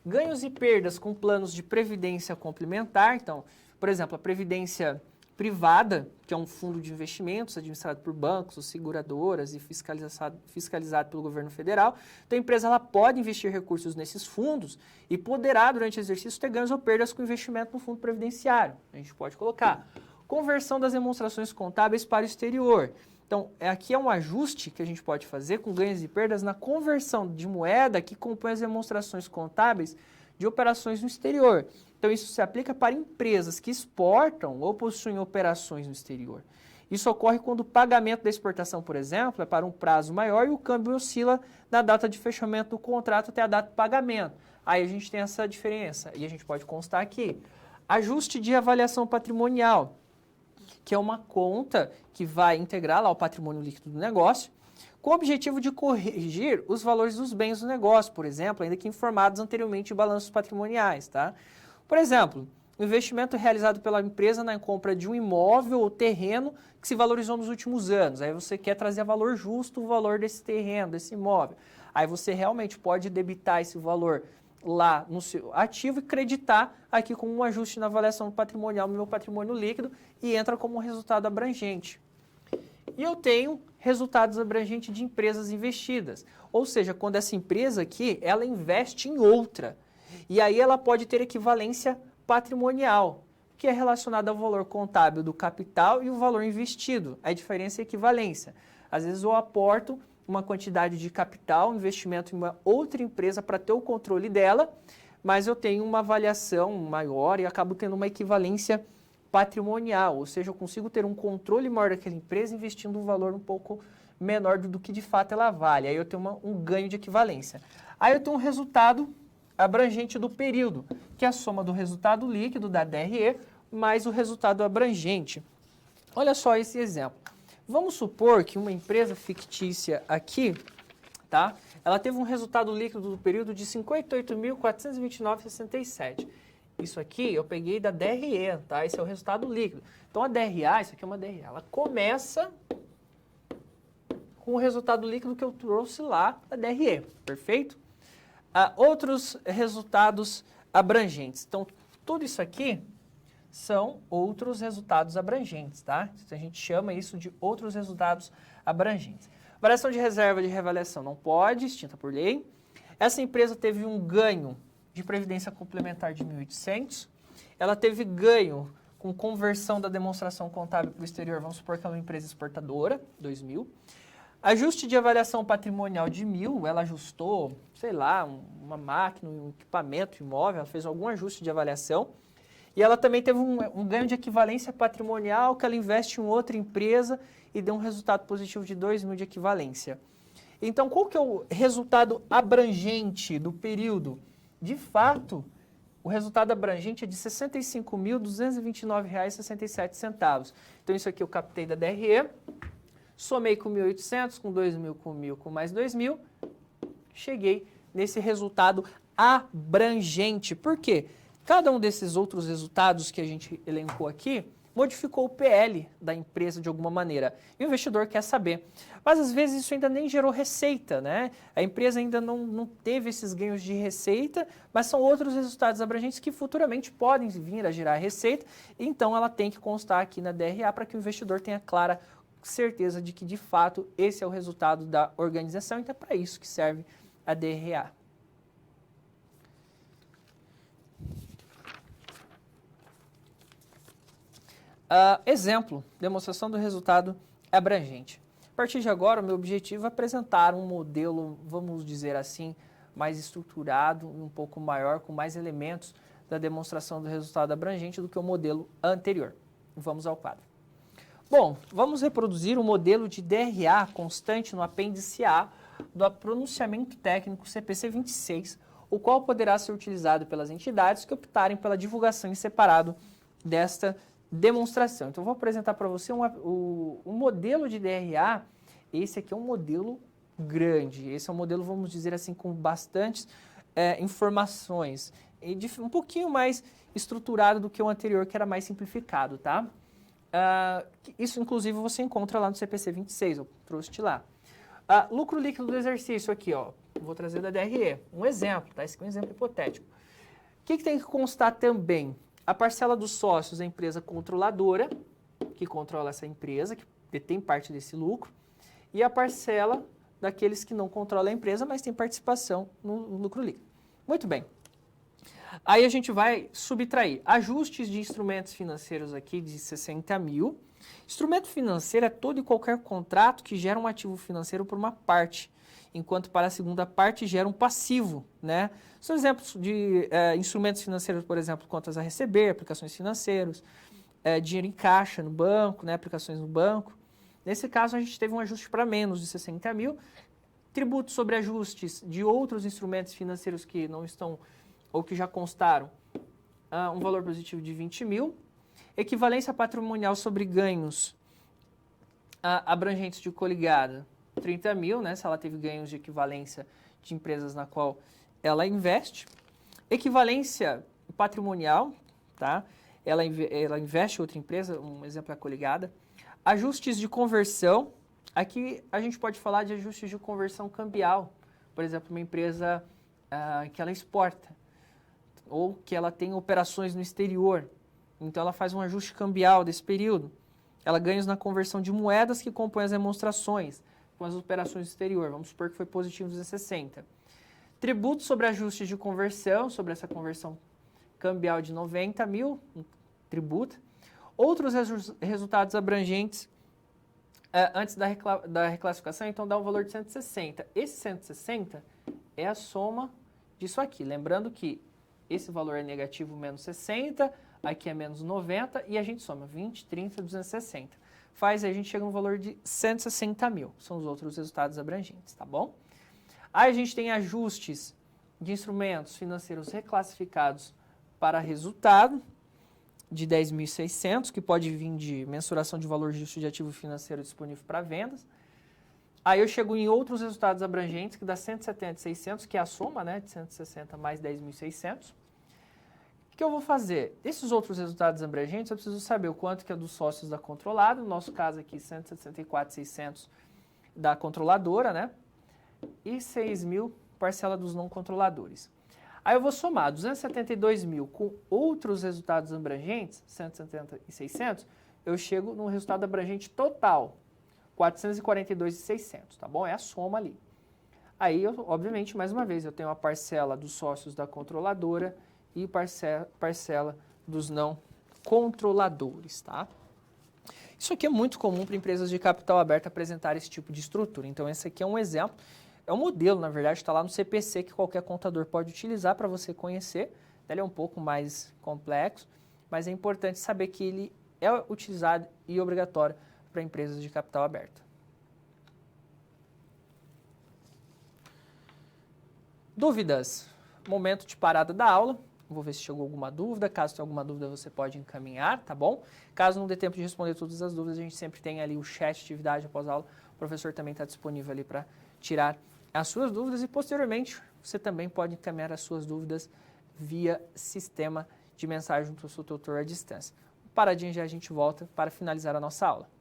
Ganhos e perdas com planos de previdência complementar, então, por exemplo, a previdência privada, que é um fundo de investimentos administrado por bancos, seguradoras e fiscalizado pelo governo federal. Então, a empresa ela pode investir recursos nesses fundos e poderá, durante o exercício, ter ganhos ou perdas com investimento no fundo previdenciário. A gente pode colocar conversão das demonstrações contábeis para o exterior. Então, aqui é um ajuste que a gente pode fazer com ganhos e perdas na conversão de moeda que compõe as demonstrações contábeis de operações no exterior. Então, isso se aplica para empresas que exportam ou possuem operações no exterior. Isso ocorre quando o pagamento da exportação, por exemplo, é para um prazo maior e o câmbio oscila da data de fechamento do contrato até a data de pagamento. Aí a gente tem essa diferença e a gente pode constar aqui. Ajuste de avaliação patrimonial, que é uma conta que vai integrar lá o patrimônio líquido do negócio, com o objetivo de corrigir os valores dos bens do negócio, por exemplo, ainda que informados anteriormente em balanços patrimoniais, tá? Por exemplo, o investimento realizado pela empresa na compra de um imóvel ou terreno que se valorizou nos últimos anos. Aí você quer trazer a valor justo o valor desse terreno, desse imóvel. Aí você realmente pode debitar esse valor lá no seu ativo e creditar aqui como um ajuste na avaliação patrimonial no meu patrimônio líquido e entra como um resultado abrangente. E eu tenho resultados abrangentes de empresas investidas. Ou seja, quando essa empresa aqui, ela investe em outra. E aí ela pode ter equivalência patrimonial, que é relacionada ao valor contábil do capital e o valor investido. A diferença é equivalência. Às vezes eu aporto uma quantidade de capital, investimento em uma outra empresa para ter o controle dela, mas eu tenho uma avaliação maior e acabo tendo uma equivalência patrimonial, ou seja, eu consigo ter um controle maior daquela empresa investindo um valor um pouco menor do que de fato ela vale. Aí eu tenho um ganho de equivalência. Aí eu tenho um resultado abrangente do período, que é a soma do resultado líquido da DRE mais o resultado abrangente. Olha só esse exemplo. Vamos supor que uma empresa fictícia aqui, tá? Ela teve um resultado líquido do período de 58.429,67. Isso aqui eu peguei da DRE, tá? Esse é o resultado líquido. Então a DRA, isso aqui é uma DRA, ela começa com o resultado líquido que eu trouxe lá da DRE, perfeito? Outros resultados abrangentes. Então, tudo isso aqui são outros resultados abrangentes, tá? A gente chama isso de outros resultados abrangentes. Variação de reserva de reavaliação não pode, extinta por lei. Essa empresa teve um ganho de previdência complementar de 1.800, ela teve ganho com conversão da demonstração contábil para o exterior, vamos supor que é uma empresa exportadora, 2.000. Ajuste de avaliação patrimonial de 1.000, ela ajustou, sei lá, uma máquina, um equipamento imóvel, ela fez algum ajuste de avaliação. E ela também teve um ganho de equivalência patrimonial que ela investe em outra empresa e deu um resultado positivo de 2.000 de equivalência. Então, qual que é o resultado abrangente do período? De fato, o resultado abrangente é de R$ 65.229,67. Então, isso aqui eu captei da DRE, somei com 1.800, com 2.000, com 1.000, com mais 2.000, cheguei nesse resultado abrangente. Por quê? Cada um desses outros resultados que a gente elencou aqui modificou o PL da empresa de alguma maneira. E o investidor quer saber. Mas às vezes isso ainda nem gerou receita, né? A empresa ainda não teve esses ganhos de receita, mas são outros resultados abrangentes que futuramente podem vir a gerar receita. Então ela tem que constar aqui na DRA para que o investidor tenha clara certeza de que de fato esse é o resultado da organização. Então é para isso que serve a DRA. Exemplo, demonstração do resultado abrangente. A partir de agora, o meu objetivo é apresentar um modelo, vamos dizer assim, mais estruturado, um pouco maior, com mais elementos da demonstração do resultado abrangente do que o modelo anterior. Vamos ao quadro. Bom, vamos reproduzir o modelo de DRA constante no apêndice A do pronunciamento técnico CPC 26, o qual poderá ser utilizado pelas entidades que optarem pela divulgação em separado desta demonstração. Então, eu vou apresentar para você um modelo de DRA. Esse aqui é um modelo grande. Esse é um modelo, vamos dizer assim, com bastantes informações. E um pouquinho mais estruturado do que o anterior, que era mais simplificado, tá? Isso, inclusive, você encontra lá no CPC 26, eu trouxe lá. Lucro líquido do exercício aqui, ó. Vou trazer da DRE. Um exemplo, tá? Esse aqui é um exemplo hipotético. O que tem que constar também? A parcela dos sócios da empresa controladora, que controla essa empresa, que detém parte desse lucro, e a parcela daqueles que não controlam a empresa, mas têm participação no lucro líquido. Muito bem. Aí a gente vai subtrair ajustes de instrumentos financeiros aqui de 60.000. Instrumento financeiro é todo e qualquer contrato que gera um ativo financeiro por uma parte, enquanto para a segunda parte gera um passivo, né? São exemplos de instrumentos financeiros, por exemplo, contas a receber, aplicações financeiras, dinheiro em caixa no banco, né? Aplicações no banco. Nesse caso, a gente teve um ajuste para menos de 60.000. Tributos sobre ajustes de outros instrumentos financeiros que não estão ou que já constaram, um valor positivo de 20.000. Equivalência patrimonial sobre ganhos abrangentes de coligada, 30.000, né? Se ela teve ganhos de equivalência de empresas na qual ela investe. Equivalência patrimonial, tá? Ela investe em outra empresa, um exemplo é a coligada. Ajustes de conversão. Aqui a gente pode falar de ajustes de conversão cambial. Por exemplo, uma empresa que ela exporta ou que ela tem operações no exterior. Então, ela faz um ajuste cambial desse período. Ela ganha na conversão de moedas que compõem as demonstrações com as operações no exterior. Vamos supor que foi positivo 260. Tributo sobre ajustes de conversão, sobre essa conversão cambial de 90.000, tributo. Outros resultados abrangentes antes da reclassificação, então dá um valor de 160. Esse 160 é a soma disso aqui. Lembrando que esse valor é negativo menos 60, aqui é menos 90 e a gente soma 20, 30, 260. Aí a gente chega no valor de 160.000. São os outros resultados abrangentes, tá bom? Aí a gente tem ajustes de instrumentos financeiros reclassificados para resultado de 10.600, que pode vir de mensuração de valor justo de ativo financeiro disponível para vendas. Aí eu chego em outros resultados abrangentes, que dá 170.600, que é a soma, né, de 160 mais 10.600. O que eu vou fazer? Esses outros resultados abrangentes, eu preciso saber o quanto que é dos sócios da controlada, no nosso caso aqui, 164.600 da controladora, né? E 6.000 parcela dos não controladores. Aí eu vou somar 272.000 com outros resultados abrangentes, 170.600, eu chego no resultado abrangente total, 442.600, tá bom? É a soma ali. Aí, obviamente, mais uma vez, eu tenho a parcela dos sócios da controladora e parcela dos não controladores, tá? Isso aqui é muito comum para empresas de capital aberto apresentar esse tipo de estrutura. Então, esse aqui é um exemplo, é um modelo, na verdade, está lá no CPC que qualquer contador pode utilizar para você conhecer. Ele é um pouco mais complexo, mas é importante saber que ele é utilizado e obrigatório para empresas de capital aberto. Dúvidas? Momento de parada da aula. Vou ver se chegou alguma dúvida. Caso tenha alguma dúvida, você pode encaminhar, tá bom? Caso não dê tempo de responder todas as dúvidas, a gente sempre tem ali o chat de atividade após a aula. O professor também está disponível ali para tirar as suas dúvidas e, posteriormente, você também pode encaminhar as suas dúvidas via sistema de mensagem junto ao seu tutor à distância. Paradinha, já a gente volta para finalizar a nossa aula.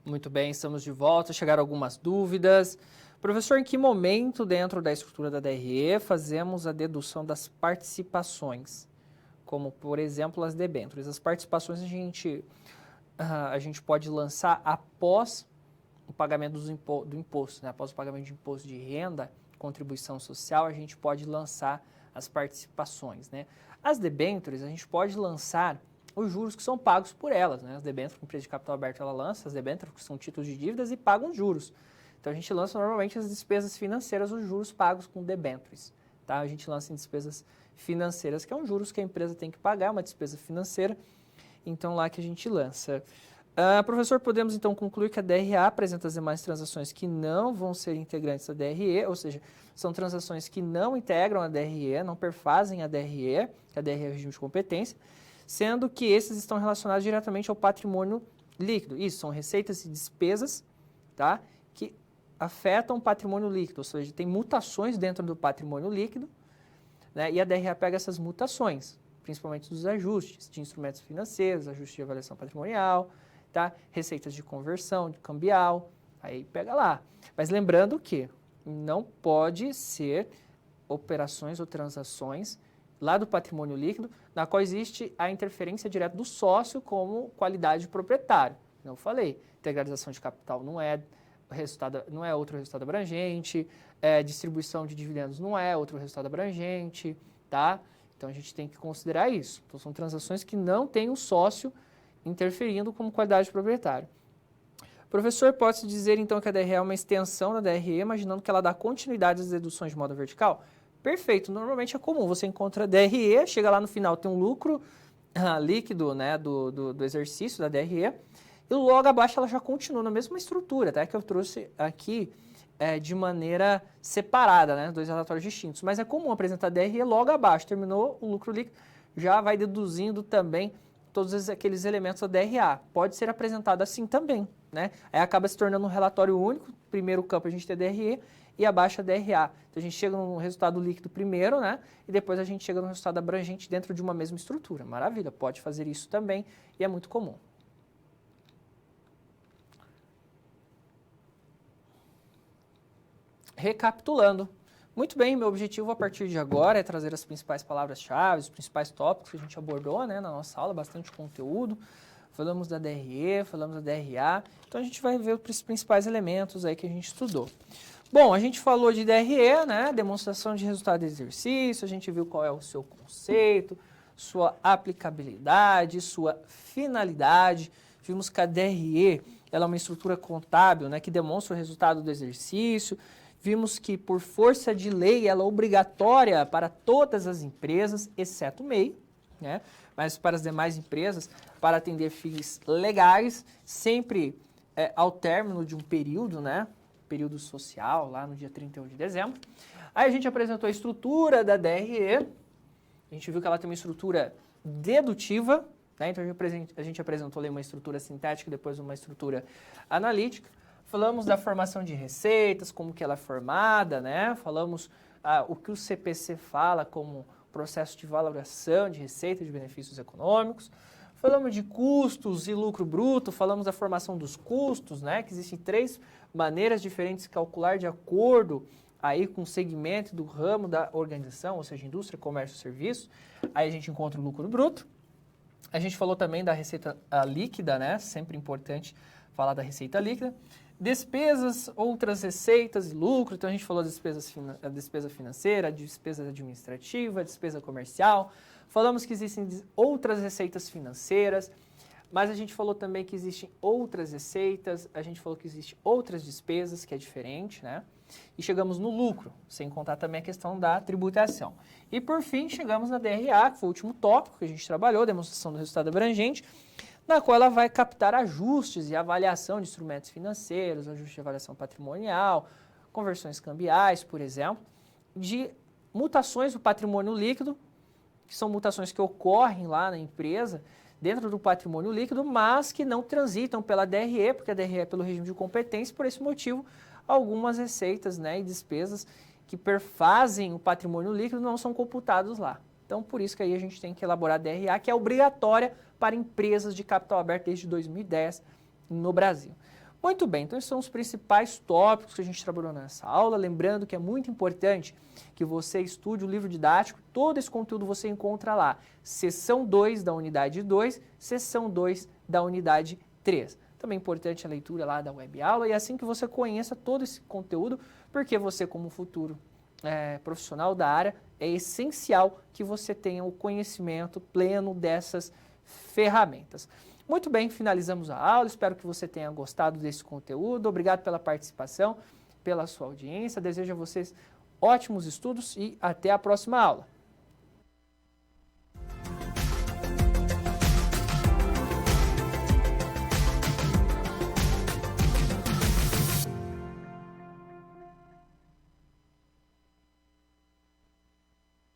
Muito bem, estamos de volta. Chegaram algumas dúvidas. Professor, em que momento dentro da estrutura da DRE fazemos a dedução das participações? Como, por exemplo, as debêntures. As participações a gente pode lançar após o pagamento do imposto, né? Após o pagamento de imposto de renda, contribuição social, a gente pode lançar as participações, né? As debêntures a gente pode lançar os juros que são pagos por elas, né? As debêntures que a empresa de capital aberto ela lança, as debêntures que são títulos de dívidas e pagam juros. Então a gente lança normalmente as despesas financeiras, os juros pagos com debêntures, tá? A gente lança em despesas financeiras, que é um juros que a empresa tem que pagar, uma despesa financeira, então lá que a gente lança. Professor, podemos então concluir que a DRA apresenta as demais transações que não vão ser integrantes da DRE, ou seja, são transações que não integram a DRE, não perfazem a DRE, que a DRE é o regime de competência, sendo que esses estão relacionados diretamente ao patrimônio líquido. Isso, são receitas e despesas, tá? Que afetam o patrimônio líquido, ou seja, tem mutações dentro do patrimônio líquido, né? E a DRA pega essas mutações, principalmente dos ajustes de instrumentos financeiros, ajuste de avaliação patrimonial, tá? Receitas de conversão, de cambial, aí pega lá. Mas lembrando que não pode ser operações ou transações lá do patrimônio líquido, na qual existe a interferência direta do sócio como qualidade de proprietário. Não falei, integralização de capital não é outro resultado abrangente, distribuição de dividendos não é outro resultado abrangente, tá? Então a gente tem que considerar isso. Então são transações que não têm o sócio interferindo como qualidade de proprietário. Professor, pode-se dizer então que a DRE é uma extensão da DRE, imaginando que ela dá continuidade às deduções de modo vertical? Perfeito, normalmente é comum, você encontra a DRE, chega lá no final, tem um lucro líquido, né, do exercício da DRE, e logo abaixo ela já continua na mesma estrutura, tá? Que eu trouxe aqui de maneira separada, né, 2 relatórios distintos, mas é comum apresentar a DRE logo abaixo, terminou o lucro líquido, já vai deduzindo também todos aqueles elementos da DRA. Pode ser apresentado assim também, né? Aí acaba se tornando um relatório único, primeiro campo a gente tem a DRE e abaixo a DRA. Então a gente chega no resultado líquido primeiro, né? E depois a gente chega no resultado abrangente dentro de uma mesma estrutura. Maravilha, pode fazer isso também e é muito comum. Recapitulando. Muito bem, meu objetivo a partir de agora é trazer as principais palavras-chave, os principais tópicos que a gente abordou, né, na nossa aula, bastante conteúdo. Falamos da DRE, falamos da DRA, então a gente vai ver os principais elementos aí que a gente estudou. Bom, a gente falou de DRE, né, demonstração de resultado de exercício, a gente viu qual é o seu conceito, sua aplicabilidade, sua finalidade. Vimos que a DRE ela é uma estrutura contábil, né, que demonstra o resultado do exercício. Vimos que, por força de lei, ela é obrigatória para todas as empresas, exceto o MEI, né? Mas para as demais empresas, para atender fins legais, sempre ao término de um período, né? Período social, lá no dia 31 de dezembro. Aí a gente apresentou a estrutura da DRE, a gente viu que ela tem uma estrutura dedutiva, né? Então a gente apresentou ali uma estrutura sintética e depois uma estrutura analítica. Falamos da formação de receitas, como que ela é formada, né? Falamos o que o CPC fala como processo de valoração de receita de benefícios econômicos. Falamos de custos e lucro bruto, falamos da formação dos custos, né? Que existem 3 maneiras diferentes de calcular de acordo aí com o segmento do ramo da organização, ou seja, indústria, comércio e serviço. Aí a gente encontra o lucro bruto. A gente falou também da receita líquida, né? Sempre importante falar da receita líquida. Despesas, outras receitas e lucro. Então, a gente falou da despesa financeira, despesa administrativa, despesa comercial. Falamos que existem outras receitas financeiras, mas a gente falou também que existem outras receitas, a gente falou que existem outras despesas, que é diferente, né? E chegamos no lucro, sem contar também a questão da tributação. E, por fim, chegamos na DRA, que foi o último tópico que a gente trabalhou, demonstração do resultado abrangente, na qual ela vai captar ajustes e avaliação de instrumentos financeiros, ajuste de avaliação patrimonial, conversões cambiais, por exemplo, de mutações do patrimônio líquido, que são mutações que ocorrem lá na empresa, dentro do patrimônio líquido, mas que não transitam pela DRE, porque a DRE é pelo regime de competência, por esse motivo, algumas receitas, né, e despesas que perfazem o patrimônio líquido não são computados lá. Então, por isso que aí a gente tem que elaborar a DRA, que é obrigatória para empresas de capital aberto desde 2010 no Brasil. Muito bem, então esses são os principais tópicos que a gente trabalhou nessa aula. Lembrando que é muito importante que você estude o livro didático, todo esse conteúdo você encontra lá. Seção 2 da unidade 2, seção 2 da unidade 3. Também é importante a leitura lá da web aula e assim que você conheça todo esse conteúdo, porque você como futuro profissional da área, é essencial que você tenha o conhecimento pleno dessas ferramentas. Muito bem, finalizamos a aula, espero que você tenha gostado desse conteúdo, obrigado pela participação, pela sua audiência, desejo a vocês ótimos estudos e até a próxima aula.